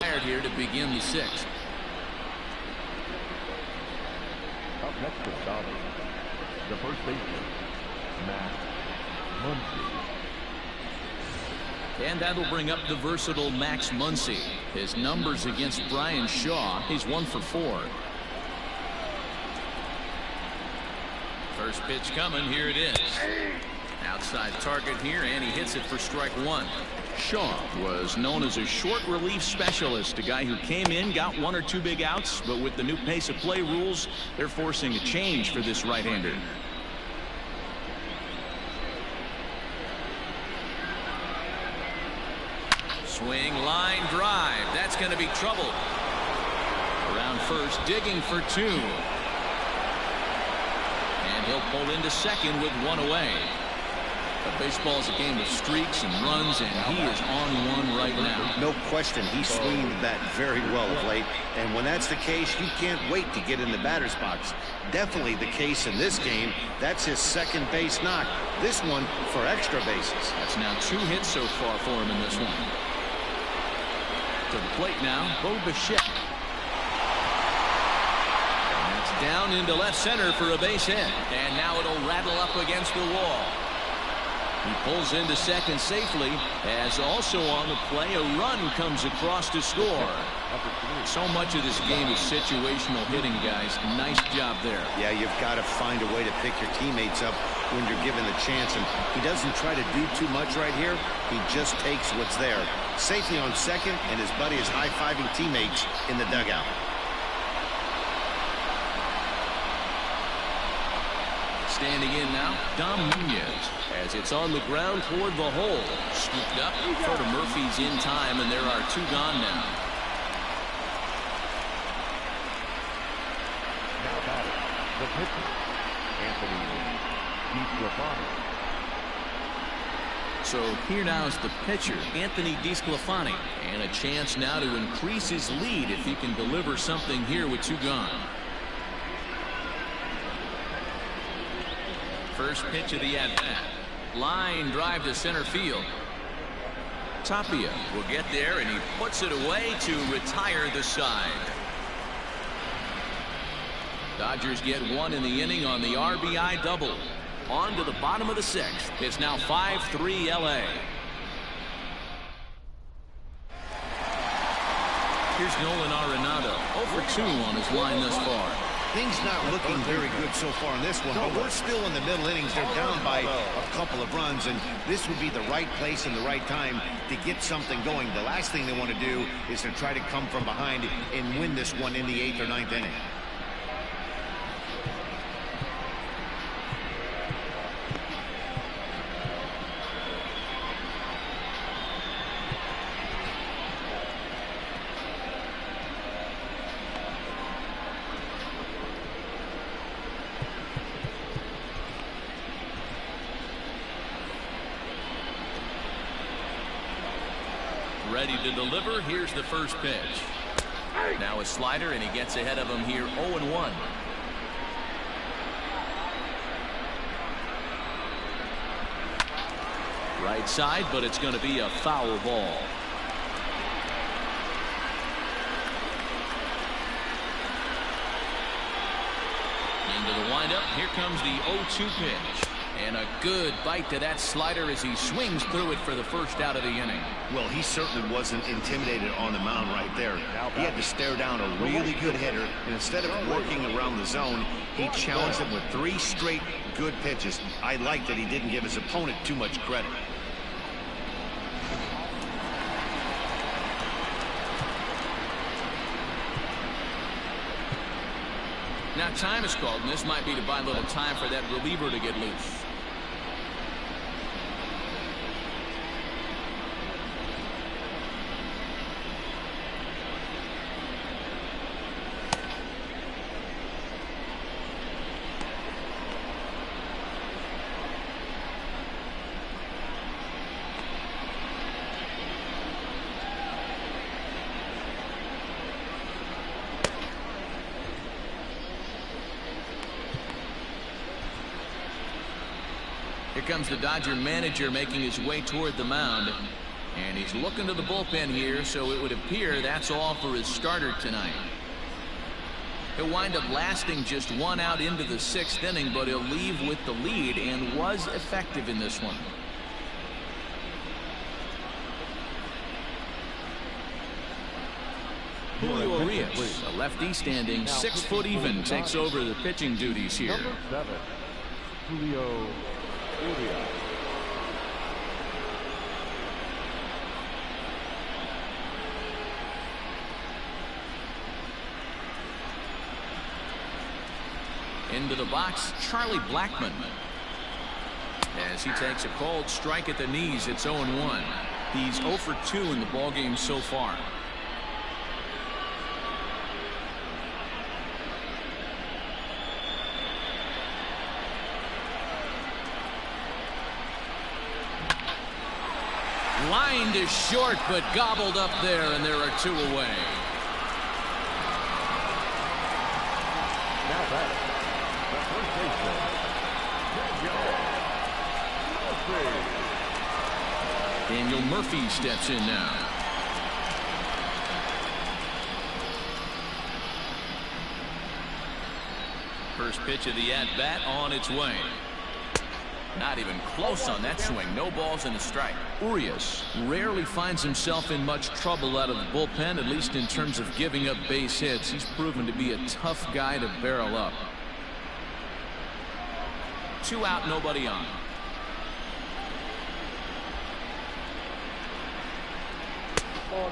tired here to begin the 6th. Up next for the Dodgers, the first baseman, Max Muncy. And that'll bring up the versatile Max Muncy. His numbers against Brian Shaw, he's 1 for 4. First pitch coming, here it is. Outside target here, and he hits it for strike 1. Shaw was known as a short relief specialist, a guy who came in, got 1 or 2 big outs, but with the new pace of play rules, they're forcing a change for this right-hander. Swing, line drive. That's going to be trouble. Around first, digging for 2. And he'll pull into second with 1 away. But baseball is a game of streaks and runs, and he is on one right now. No question, he's swinging the bat very well of late. And when that's the case, you can't wait to get in the batter's box. Definitely the case in this game. That's his second base knock. This one for extra bases. That's now 2 hits so far for him in this one. To the plate now, Bo Bichette. And that's down into left center for a base hit. And now it'll rattle up against the wall. He pulls into second safely, as also on the play a run comes across to score. So much of this game is situational hitting, guys. Nice job there. Yeah, you've got to find a way to pick your teammates up when you're given the chance, and he doesn't try to do too much right here. He just takes what's there. Safety on second, and his buddy is high-fiving teammates in the dugout. Standing in now, Dom Nunez, as it's on the ground toward the hole. Scooped up, Furter Murphy's in time, and there are 2 gone now. Now batting, the pitcher, Anthony DiSclafani. So here now is the pitcher, Anthony DiSclafani, and a chance now to increase his lead if he can deliver something here with 2 gone. First pitch of the at-bat. Line drive to center field. Tapia will get there, and he puts it away to retire the side. Dodgers get 1 in the inning on the RBI double. On to the bottom of the 6th. It's now 5-3 LA. Here's Nolan Arenado, 0 for 2 on his line thus far. Things not looking very good so far in this one, but we're still in the middle innings. They're down by a couple of runs, and this would be the right place and the right time to get something going. The last thing they want to do is to try to come from behind and win this one in the 8th or 9th inning. Ready to deliver. Here's the first pitch. Now a slider, and he gets ahead of him here, 0-1. Right side, but it's going to be a foul ball. Into the windup. Here comes the 0-2 pitch. And a good bite to that slider as he swings through it for the first out of the inning. Well, he certainly wasn't intimidated on the mound right there. He had to stare down a really good hitter, and instead of working around the zone, he challenged him with 3 straight good pitches. I like that he didn't give his opponent too much credit. Now time is called, and this might be to buy a little time for that reliever to get loose. Here comes the Dodger manager making his way toward the mound. And he's looking to the bullpen here, so it would appear that's all for his starter tonight. He'll wind up lasting just 1 out into the 6th inning, but he'll leave with the lead and was effective in this one. Julio Urias, a lefty standing 6 foot even, takes over the pitching duties here. Number 7, Julio Urias. Into the box, Charlie Blackmon. As he takes a cold strike at the knees, it's 0-1. He's 0 for 2 in the ballgame so far. Lined is short, but gobbled up there, and there are 2 away. Now batting, the first baseman, Daniel Murphy steps in now. First pitch of the at-bat on its way. Not even close on that swing. No balls and a strike. Urias rarely finds himself in much trouble out of the bullpen, at least in terms of giving up base hits. He's proven to be a tough guy to barrel up. 2 out, nobody on.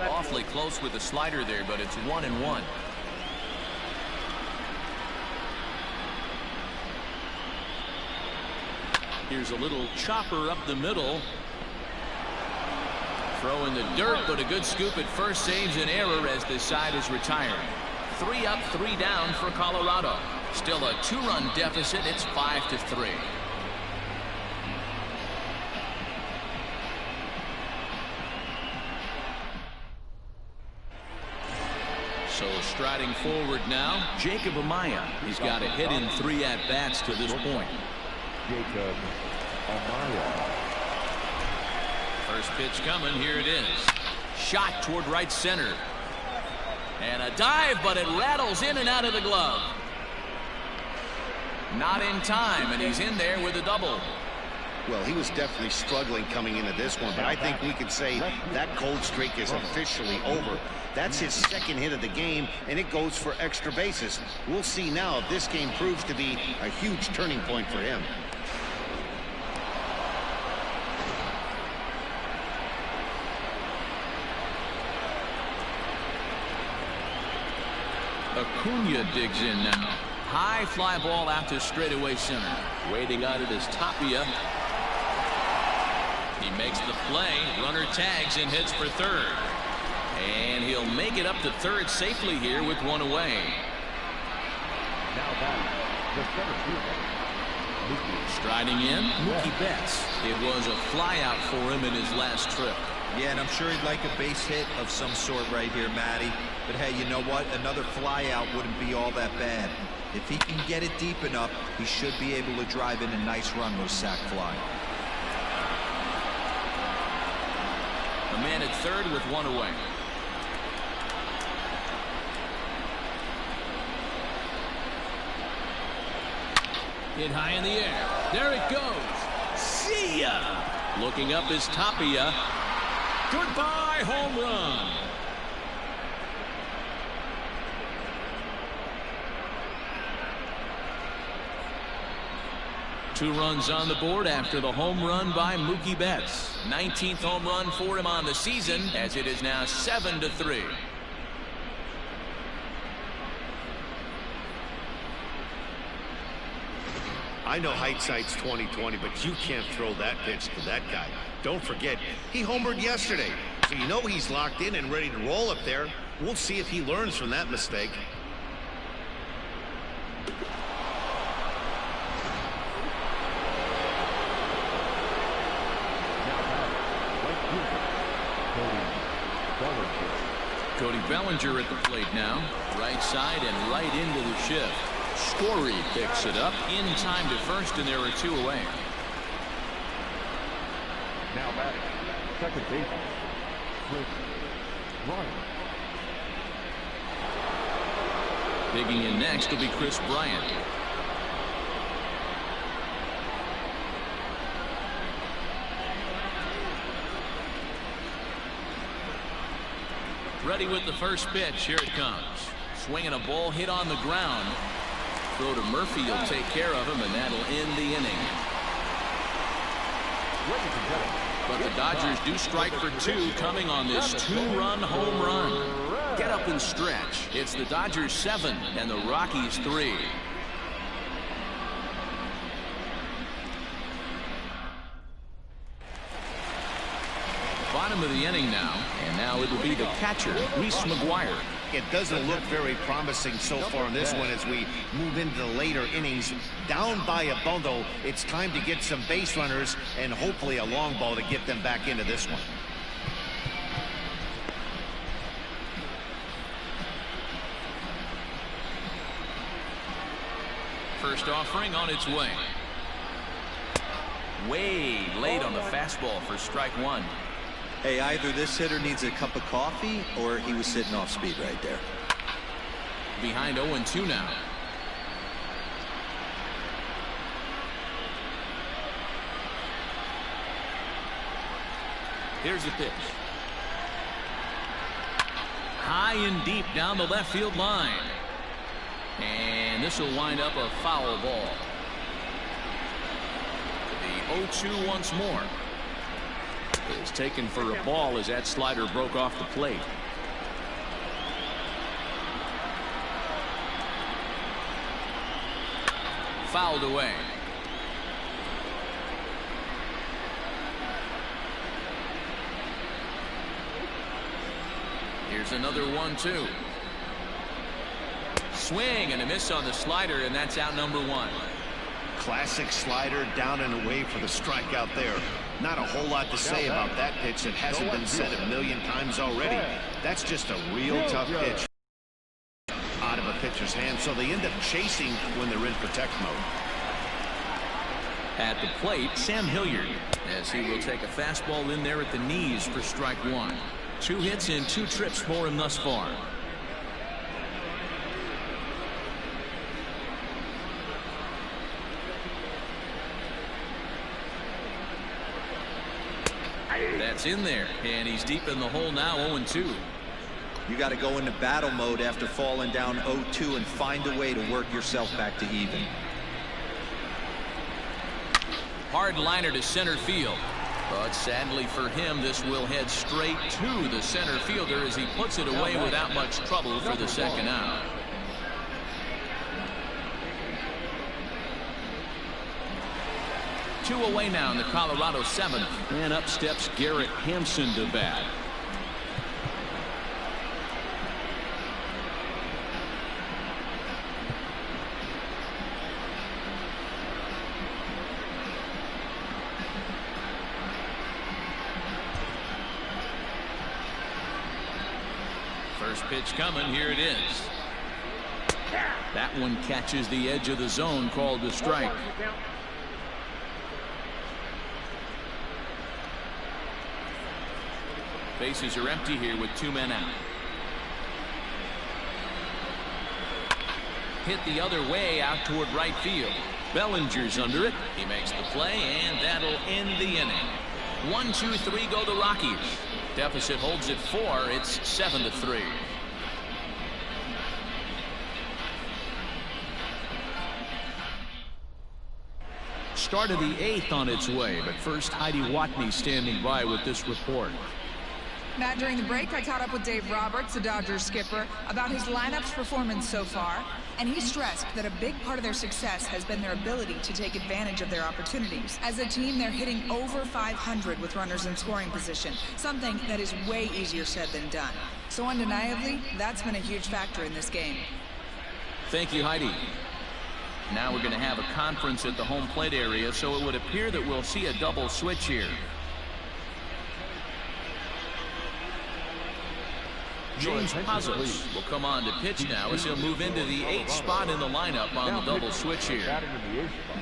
Awfully close with the slider there, but it's 1-1. Here's a little chopper up the middle. Throw in the dirt, but a good scoop at first saves an error as this side is retiring. 3 up, 3 down for Colorado. Still a 2-run deficit. It's 5-3. So striding forward now, Jacob Amaya. He's got a hit in 3 at-bats to this point. Jacob Amaya. First pitch coming. Here it is. Shot toward right center. And a dive, but it rattles in and out of the glove. Not in time, and he's in there with a double. Well, he was definitely struggling coming into this one, but I think we could say that cold streak is officially over. That's his 2nd hit of the game, and it goes for extra bases. We'll see now if this game proves to be a huge turning point for him. Acuna digs in now. High fly ball out to straightaway center. Waiting on it is Tapia. He makes the play. Runner tags and hits for third. And he'll make it up to third safely here with 1 away. Now back, the center fielder. Striding in, Mookie Betts. It was a fly out for him in his last trip. Yeah, and I'm sure he'd like a base hit of some sort right here, Matty. But hey, you know what? Another fly out wouldn't be all that bad. If he can get it deep enough, he should be able to drive in a nice run with sac fly. A man at third with 1 away. Hit high in the air. There it goes. See ya! Looking up is Tapia. Goodbye, home run. Two runs on the board after the home run by Mookie Betts. 19th home run for him on the season, as it is now 7-3. I know hindsight's 20/20, but you can't throw that pitch to that guy. Don't forget, he homered yesterday, so you know he's locked in and ready to roll up there. We'll see if he learns from that mistake. Cody Bellinger at the plate now. Right side and right into the shift. Story picks it up in time to first, and there are 2 away. Now batting, second baseman, Chris Bryant. Digging in next will be Chris Bryant. Ready with the first pitch. Here it comes. Swinging a ball hit on the ground. Throw to Murphy. He'll take care of him, and that'll end the inning. But the Dodgers do strike for 2 coming on this 2-run home run. Get up and stretch. It's the Dodgers 7 and the Rockies 3. Bottom of the inning now, and now it'll be the catcher, Reese McGuire. It doesn't look very promising so far in this one as we move into the later innings. Down by a bundle, it's time to get some base runners and hopefully a long ball to get them back into this one. First offering on its way. Way late on the fastball for strike 1. Hey, either this hitter needs a cup of coffee or he was sitting off speed right there. Behind 0-2 now. Here's the pitch. High and deep down the left field line. And this will wind up a foul ball. The 0-2 once more. Is taken for a ball as that slider broke off the plate. Fouled away. Here's another 1-2. Swing and a miss on the slider, and that's out number 1. Classic slider down and away for the strikeout there. Not a whole lot to say about that pitch that hasn't been said a million times already. That's just a real tough pitch out of a pitcher's hand, so they end up chasing when they're in protect mode. At the plate, Sam Hilliard, as he will take a fastball in there at the knees for strike 1. 2 hits and 2 trips for him thus far. That's in there, and he's deep in the hole now. 0-2. You got to go into battle mode after falling down 0-2 and find a way to work yourself back to even. Hard liner to center field, but sadly for him, this will head straight to the center fielder as he puts it away without much trouble for the second out. Two away now in the Colorado 7th, and up steps Garrett Hampson to bat. First pitch coming. Here it is. That one catches the edge of the zone, called the strike. Bases are empty here with 2 men out. Hit the other way out toward right field. Bellinger's under it. He makes the play, and that'll end the inning. 1, 2, 3 go the Rockies. Deficit holds at 4. It's 7-3. Start of the 8th on its way, but first Heidi Watney standing by with this report. Matt, during the break, I caught up with Dave Roberts, the Dodgers skipper, about his lineup's performance so far, and he stressed that a big part of their success has been their ability to take advantage of their opportunities. As a team, they're hitting over 500 with runners in scoring position, something that is way easier said than done. So undeniably, that's been a huge factor in this game. Thank you, Heidi. Now we're going to have a conference at the home plate area, so it would appear that we'll see a double switch here. James Pazos will come on to pitch now as he'll move into the 8th spot in the lineup on the double switch here.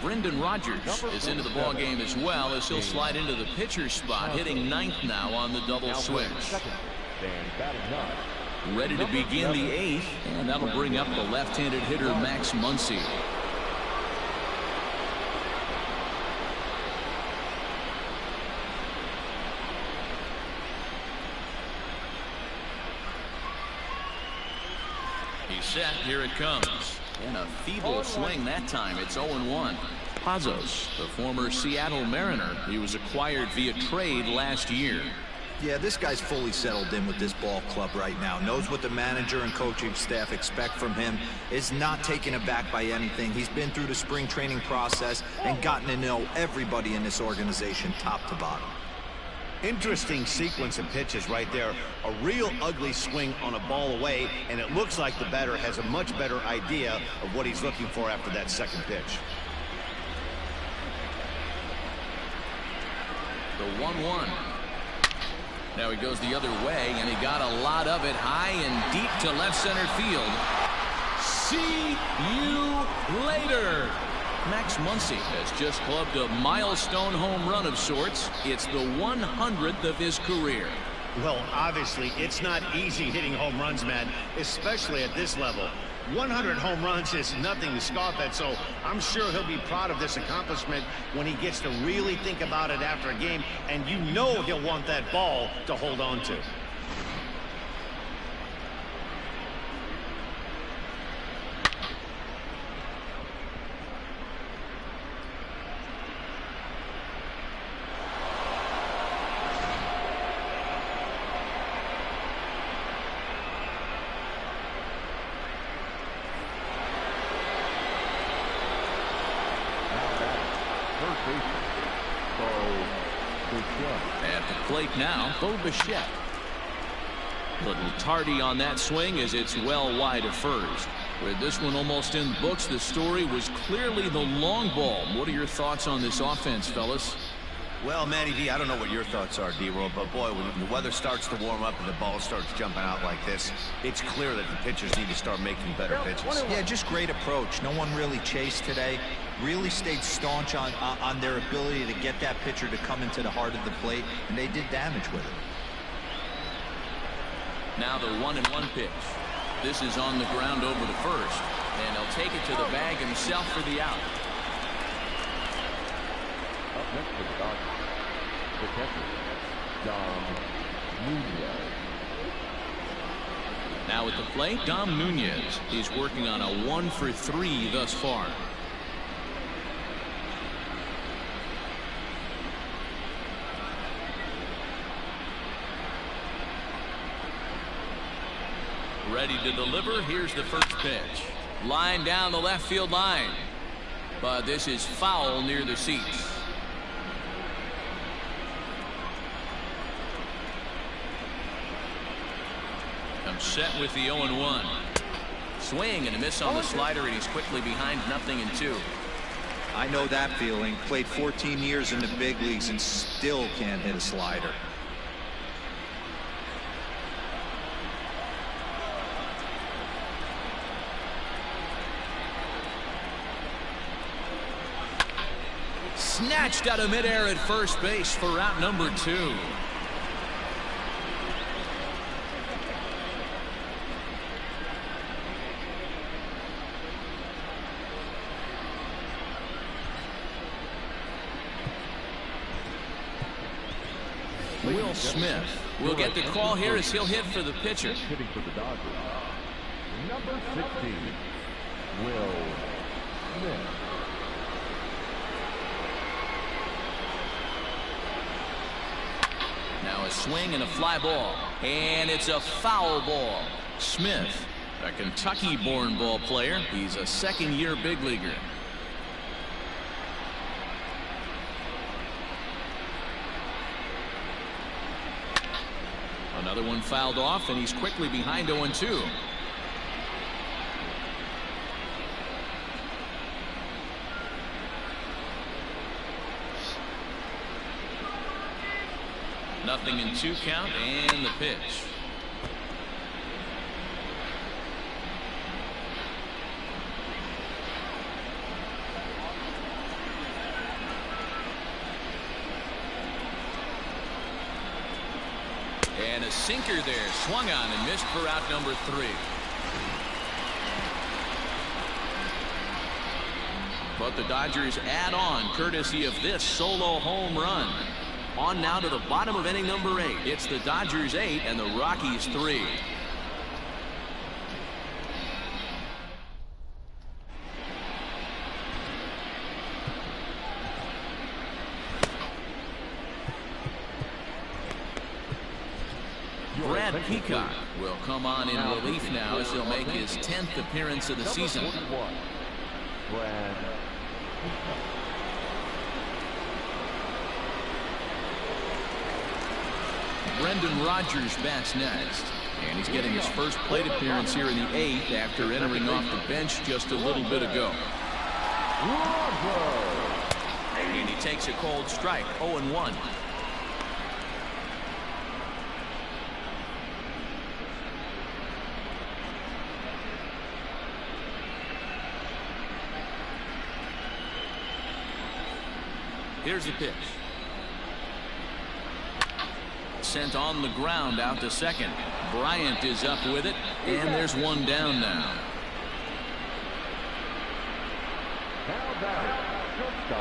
Brendan Rodgers is into the ball game as well as he'll slide into the pitcher spot, hitting 9th now on the double switch. Ready to begin the 8th, and that'll bring up the left-handed hitter Max Muncy. Set. Here it comes. And a feeble swing that time. It's 0-1. Pazos, the former Seattle Mariner. He was acquired via trade last year. Yeah, this guy's fully settled in with this ball club right now. Knows what the manager and coaching staff expect from him. Is not taken aback by anything. He's been through the spring training process and gotten to know everybody in this organization top to bottom. Interesting sequence of pitches right there. A real ugly swing on a ball away, and it looks like the batter has a much better idea of what he's looking for after that second pitch. The 1-1. Now he goes the other way, and he got a lot of it high and deep to left center field. See you later. Max Muncy has just clubbed a milestone home run of sorts. It's the 100th of his career. Well, obviously, it's not easy hitting home runs, man, especially at this level. 100 home runs is nothing to scoff at, so I'm sure he'll be proud of this accomplishment when he gets to really think about it after a game, and you know he'll want that ball to hold on to. At the plate now, Bo Bichette. Little tardy on that swing as it's well wide of first. With this one almost in books, the story was clearly the long ball. What are your thoughts on this offense, fellas? Well, Matty D, I don't know what your thoughts are, D-Roll, but boy, when the weather starts to warm up and the ball starts jumping out like this, it's clear that the pitchers need to start making better pitches. Yeah, just great approach. No one really chased today. Really stayed staunch on their ability to get that pitcher to come into the heart of the plate, and they did damage with it. Now the 1-1 pitch. This is on the ground over to first, and he'll take it to the bag himself for the out. Up next for the Dodgers, the catcher, Dom Nunez. Now at the plate, Dom Nunez. He's working on a 1-for-3 thus far. Ready to deliver. Here's the first pitch. Line down the left field line. But this is foul near the seats. Comes set with the 0-1. Swing and a miss on the slider, and he's quickly behind 0-2. I know that feeling. Played 14 years in the big leagues and still can't hit a slider. Snatched out of midair at first base for out number 2. Will Smith will get the call here as he'll hit for the pitcher. Hitting for the Dodgers, number 16, Will Smith. Now a swing and a fly ball, and it's a foul ball. Smith, a Kentucky-born ball player. He's a second-year big leaguer. Another one fouled off, and he's quickly behind 0-2. Nothing in 2 count, and the pitch. And a sinker there, swung on and missed for out number 3. But the Dodgers add on courtesy of this solo home run. On now to the bottom of inning number 8. It's the Dodgers 8 and the Rockies 3. Brad Peacock will come on in relief now as he'll make his 10th appearance of the season. Brad Peacock. Brendan Rodgers bats next, and he's getting his first plate appearance here in the 8th after entering off the bench just a little bit ago. And he takes a cold strike, 0-1. Here's the pitch. Sent on the ground out to second. Bryant is up with it, and there's one down now.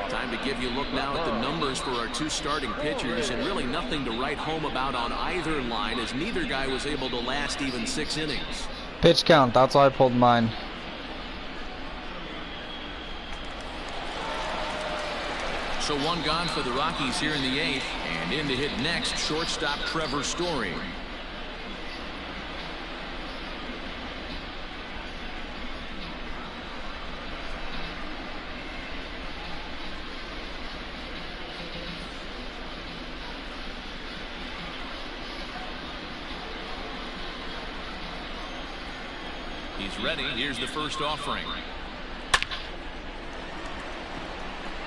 Time to give you a look now at the numbers for our two starting pitchers, and really nothing to write home about on either line, as neither guy was able to last even 6 innings. Pitch count, that's why I pulled mine. So one gone for the Rockies here in the 8th, and in to hit next, shortstop Trevor Story. He's ready. Here's the first offering.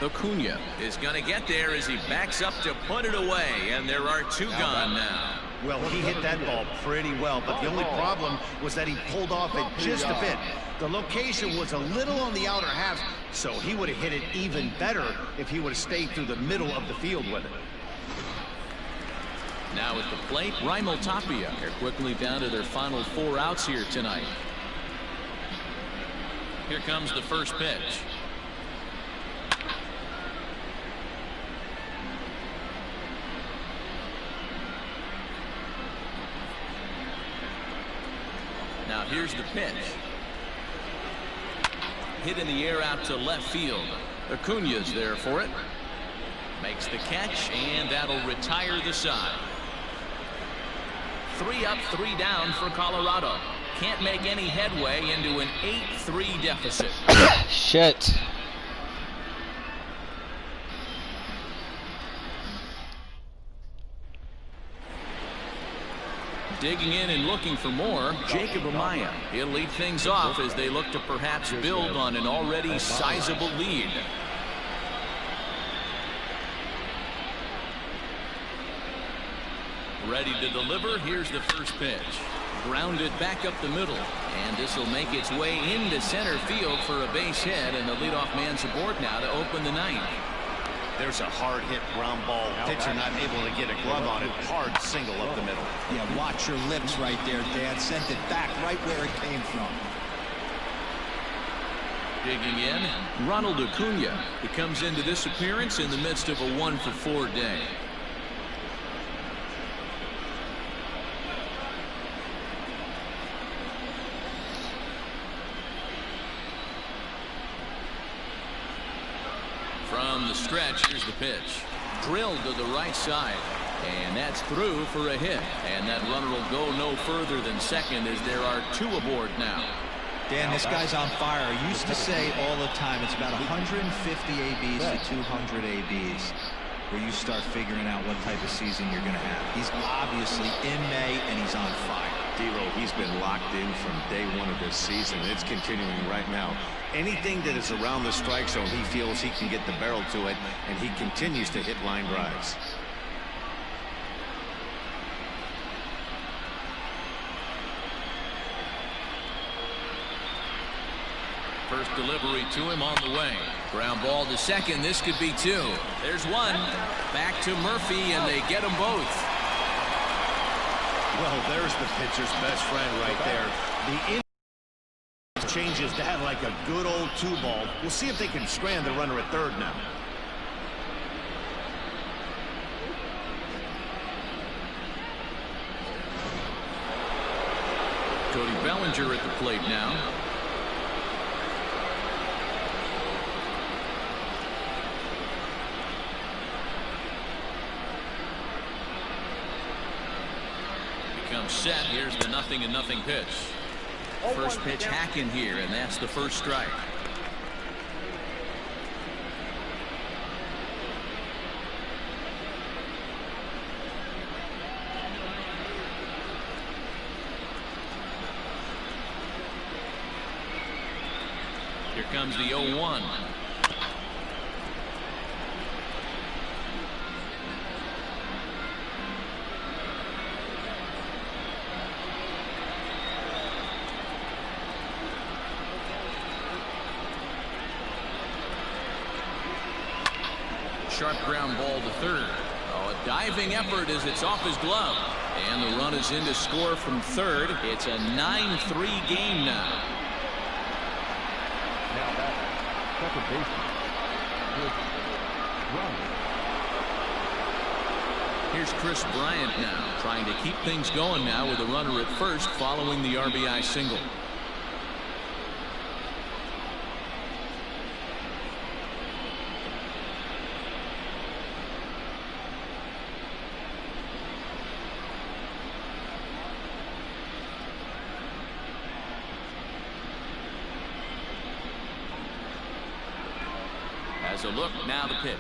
Acuna is going to get there as he backs up to put it away, and there are 2 gone now. Well, he hit that ball pretty well, but the only problem was that he pulled off it just a bit. The location was a little on the outer half, so he would have hit it even better if he would have stayed through the middle of the field with it. Now at the plate, Raimel Tapia. They're quickly down to their final 4 outs here tonight. Here comes the first pitch. Now here's the pitch. Hit in the air out to left field. Acuna's there for it. Makes the catch, and that'll retire the side. 3 up, 3 down for Colorado. Can't make any headway into an 8-3 deficit. Shit. Digging in and looking for more, Jacob Amaya. He'll lead things off as they look to perhaps build on an already sizable lead. Ready to deliver. Here's the first pitch. Grounded back up the middle, and this will make its way into center field for a base hit, and the leadoff man's aboard now to open the 9th. There's a hard hit ground ball. Pitcher not able to get a glove on it. Hard single up the middle. Yeah, watch your lips right there, Dan. Sent it back right where it came from. Digging in, Ronald Acuna. He comes into this appearance in the midst of a 1-for-4 day. From the stretch, here's the pitch. Drilled to the right side, and that's through for a hit, and that runner will go no further than second as there are 2 aboard now. Dan, this guy's on fire. I used to say all the time it's about 150 ABs to 200 ABs where you start figuring out what type of season you're going to have. He's obviously in May, and he's on fire. D-Roll, he's been locked in from day 1 of this season. It's continuing right now. Anything that is around the strike zone, he feels he can get the barrel to it, and he continues to hit line drives. First delivery to him on the way. Ground ball to second. This could be 2. There's 1. Back to Murphy, and they get them both. Well, there's the pitcher's best friend right there. The changes that like a good old 2-ball. We'll see if they can strand the runner at third now. Cody Bellinger at the plate now. Becomes set. Here's the 0-0 pitch. First pitch hack in here, and that's the first strike. Here comes the 0-1. Sharp ground ball to third. Oh, a diving effort as it's off his glove. And the run is in to score from third. It's a 9-3 game now. Now back, second baseman, Here's Chris Bryant now, trying to keep things going now with a runner at first following the RBI single. Has a look, now the pitch.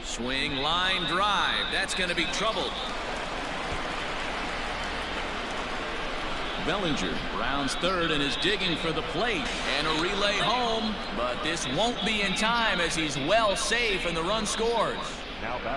Swing, line drive. That's going to be troubled. Bellinger rounds third and is digging for the plate. And a relay home. But this won't be in time as he's well safe and the run scores.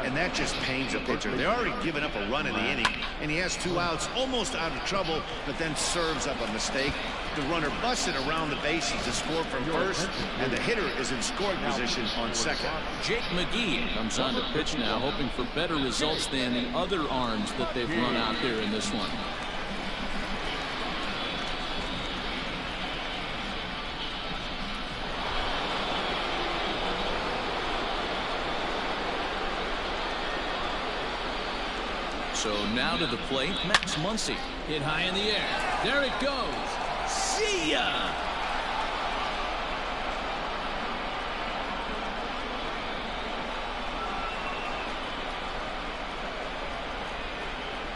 And that just pains a pitcher. They're already given up a run in the inning, and he has 2 outs, almost out of trouble, but then serves up a mistake. The runner busted around the bases to score from first, and the hitter is in scoring position on second. Jake McGee comes on to pitch now, hoping for better results than the other arms that they've run out there in this one. So now to the plate, Max Muncy. Hit high in the air. There it goes. See ya!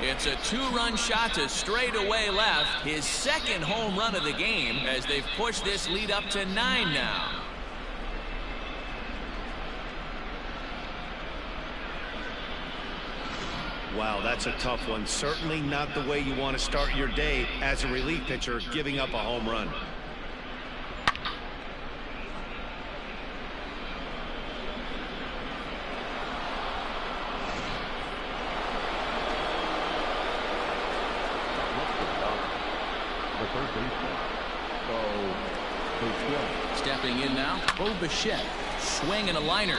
It's a 2-run shot to straightaway left. His second home run of the game as they've pushed this lead up to 9 now. Wow, that's a tough one. Certainly not the way you want to start your day as a relief pitcher, giving up a home run. Stepping in now, Bo Bichette. Swing and a liner.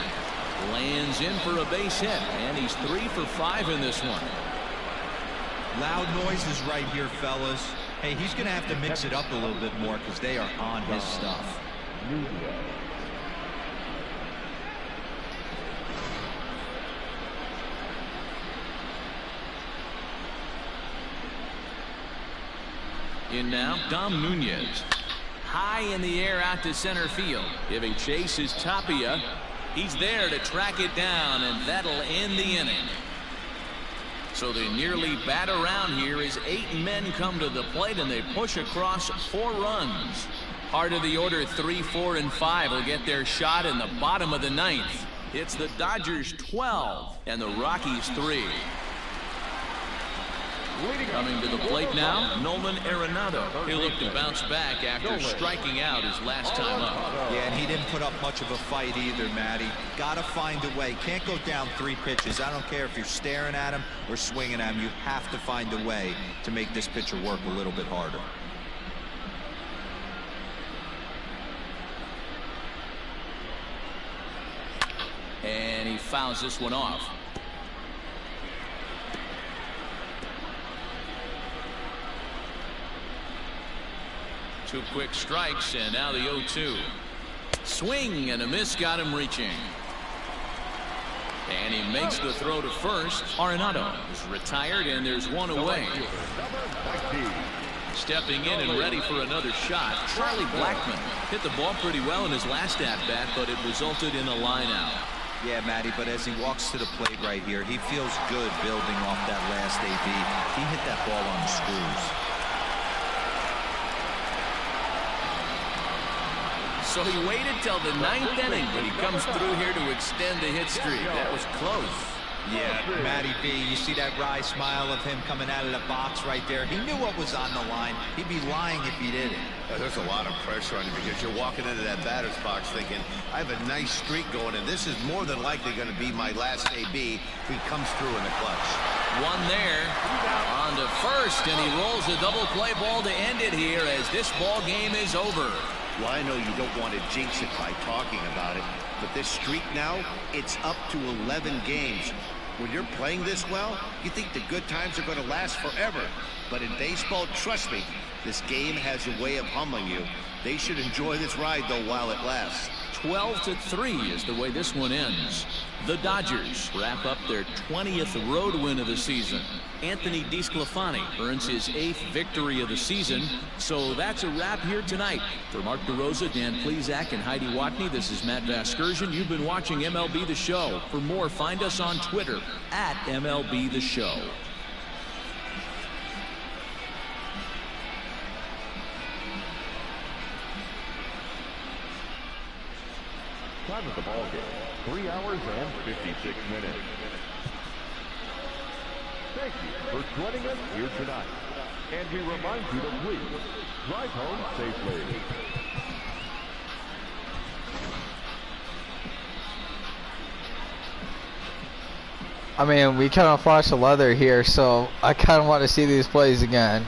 Lands in for a base hit, and he's 3 for 5 in this one. Loud noises right here, fellas. Hey, he's going to have to mix it up a little bit more because they are on his stuff. In now, Dom Nunez. High in the air out to center field. Giving chase is Tapia. He's there to track it down, and that'll end the inning. So they nearly bat around here as 8 men come to the plate, and they push across 4 runs. Part of the order 3, 4, and 5 will get their shot in the bottom of the 9th. It's the Dodgers 12 and the Rockies 3. Coming to the plate now, Nolan Arenado. He'll look to bounce back after striking out his last time up. Yeah, and he didn't put up much of a fight either, Matty. Got to find a way. Can't go down 3 pitches. I don't care if you're staring at him or swinging at him. You have to find a way to make this pitcher work a little bit harder. And he fouls this one off. Two quick strikes, and now the 0-2. Swing and a miss got him reaching. And he makes the throw to first. Arenado is retired, and there's one away. Stepping in and ready for another shot, Charlie Blackmon hit the ball pretty well in his last at-bat, but it resulted in a line out. Yeah, Matty, but as he walks to the plate right here, he feels good building off that last AB. He hit that ball on the screws. So he waited till the 9th inning, but he comes through here to extend the hit streak. That was close. Yeah, Matty B, you see that wry smile of him coming out of the box right there. He knew what was on the line. He'd be lying if he didn't. There's a lot of pressure on you because you're walking into that batter's box thinking, I have a nice streak going, and this is more than likely going to be my last AB if he comes through in the clutch. One there, on to first, and he rolls a double play ball to end it here as this ball game is over. Well, I know you don't want to jinx it by talking about it, but this streak now, it's up to 11 games. When you're playing this well, you think the good times are going to last forever. But in baseball, trust me, this game has a way of humbling you. They should enjoy this ride, though, while it lasts. 12-3 is the way this one ends. The Dodgers wrap up their 20th road win of the season. Anthony DeSclafani earns his 8th victory of the season. So that's a wrap here tonight. For Mark DeRosa, Dan Plesac, and Heidi Watney, this is Matt Vasgersian. You've been watching MLB The Show. For more, find us on Twitter at MLB The Show. Time of the ball game, 3 hours and 56 minutes. Thank you for joining us here tonight. And we remind you to please drive home safely. I mean, we kind of flashed the leather here, so I kind of want to see these plays again.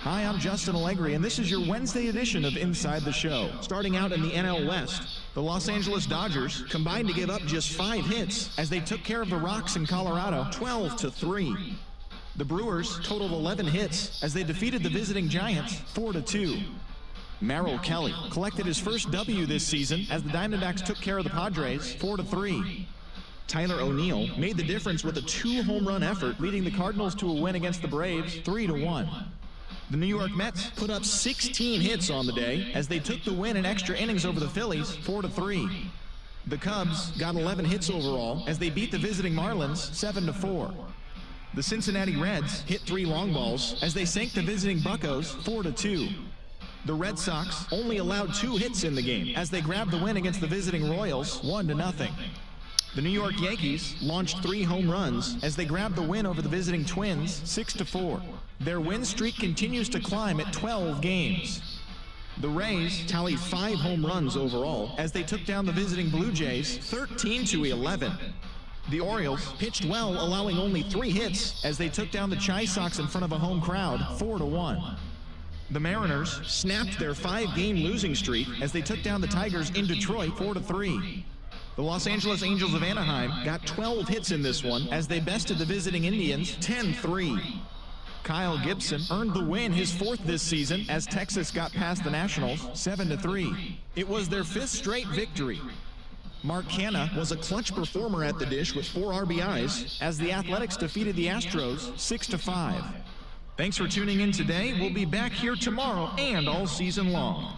Hi, I'm Justin Allegri, and this is your Wednesday edition of Inside the Show. Starting out in the NL West, the Los Angeles Dodgers combined to give up just 5 hits as they took care of the Rocks in Colorado 12-3. The Brewers totaled 11 hits as they defeated the visiting Giants 4-2. Merrill Kelly collected his first W this season as the Diamondbacks took care of the Padres 4-3. Tyler O'Neill made the difference with a 2-home-run effort, leading the Cardinals to a win against the Braves 3-1. The New York Mets put up 16 hits on the day as they took the win in extra innings over the Phillies 4-3. The Cubs got 11 hits overall as they beat the visiting Marlins 7-4. The Cincinnati Reds hit 3 long balls as they sank the visiting Buccos 4-2. The Red Sox only allowed 2 hits in the game as they grabbed the win against the visiting Royals 1-0. The New York Yankees launched 3 home runs as they grabbed the win over the visiting Twins 6-4. Their win streak continues to climb at 12 games. The Rays tallied 5 home runs overall as they took down the visiting Blue Jays 13-11. The Orioles pitched well, allowing only 3 hits as they took down the Chi Sox in front of a home crowd 4-1. The Mariners snapped their 5-game losing streak as they took down the Tigers in Detroit 4-3. The Los Angeles Angels of Anaheim got 12 hits in this one as they bested the visiting Indians 10-3. Kyle Gibson earned the win, his 4th this season, as Texas got past the Nationals 7-3. It was their 5th straight victory. Mark Canha was a clutch performer at the dish with 4 RBIs as the Athletics defeated the Astros 6-5. Thanks for tuning in today. We'll be back here tomorrow and all season long.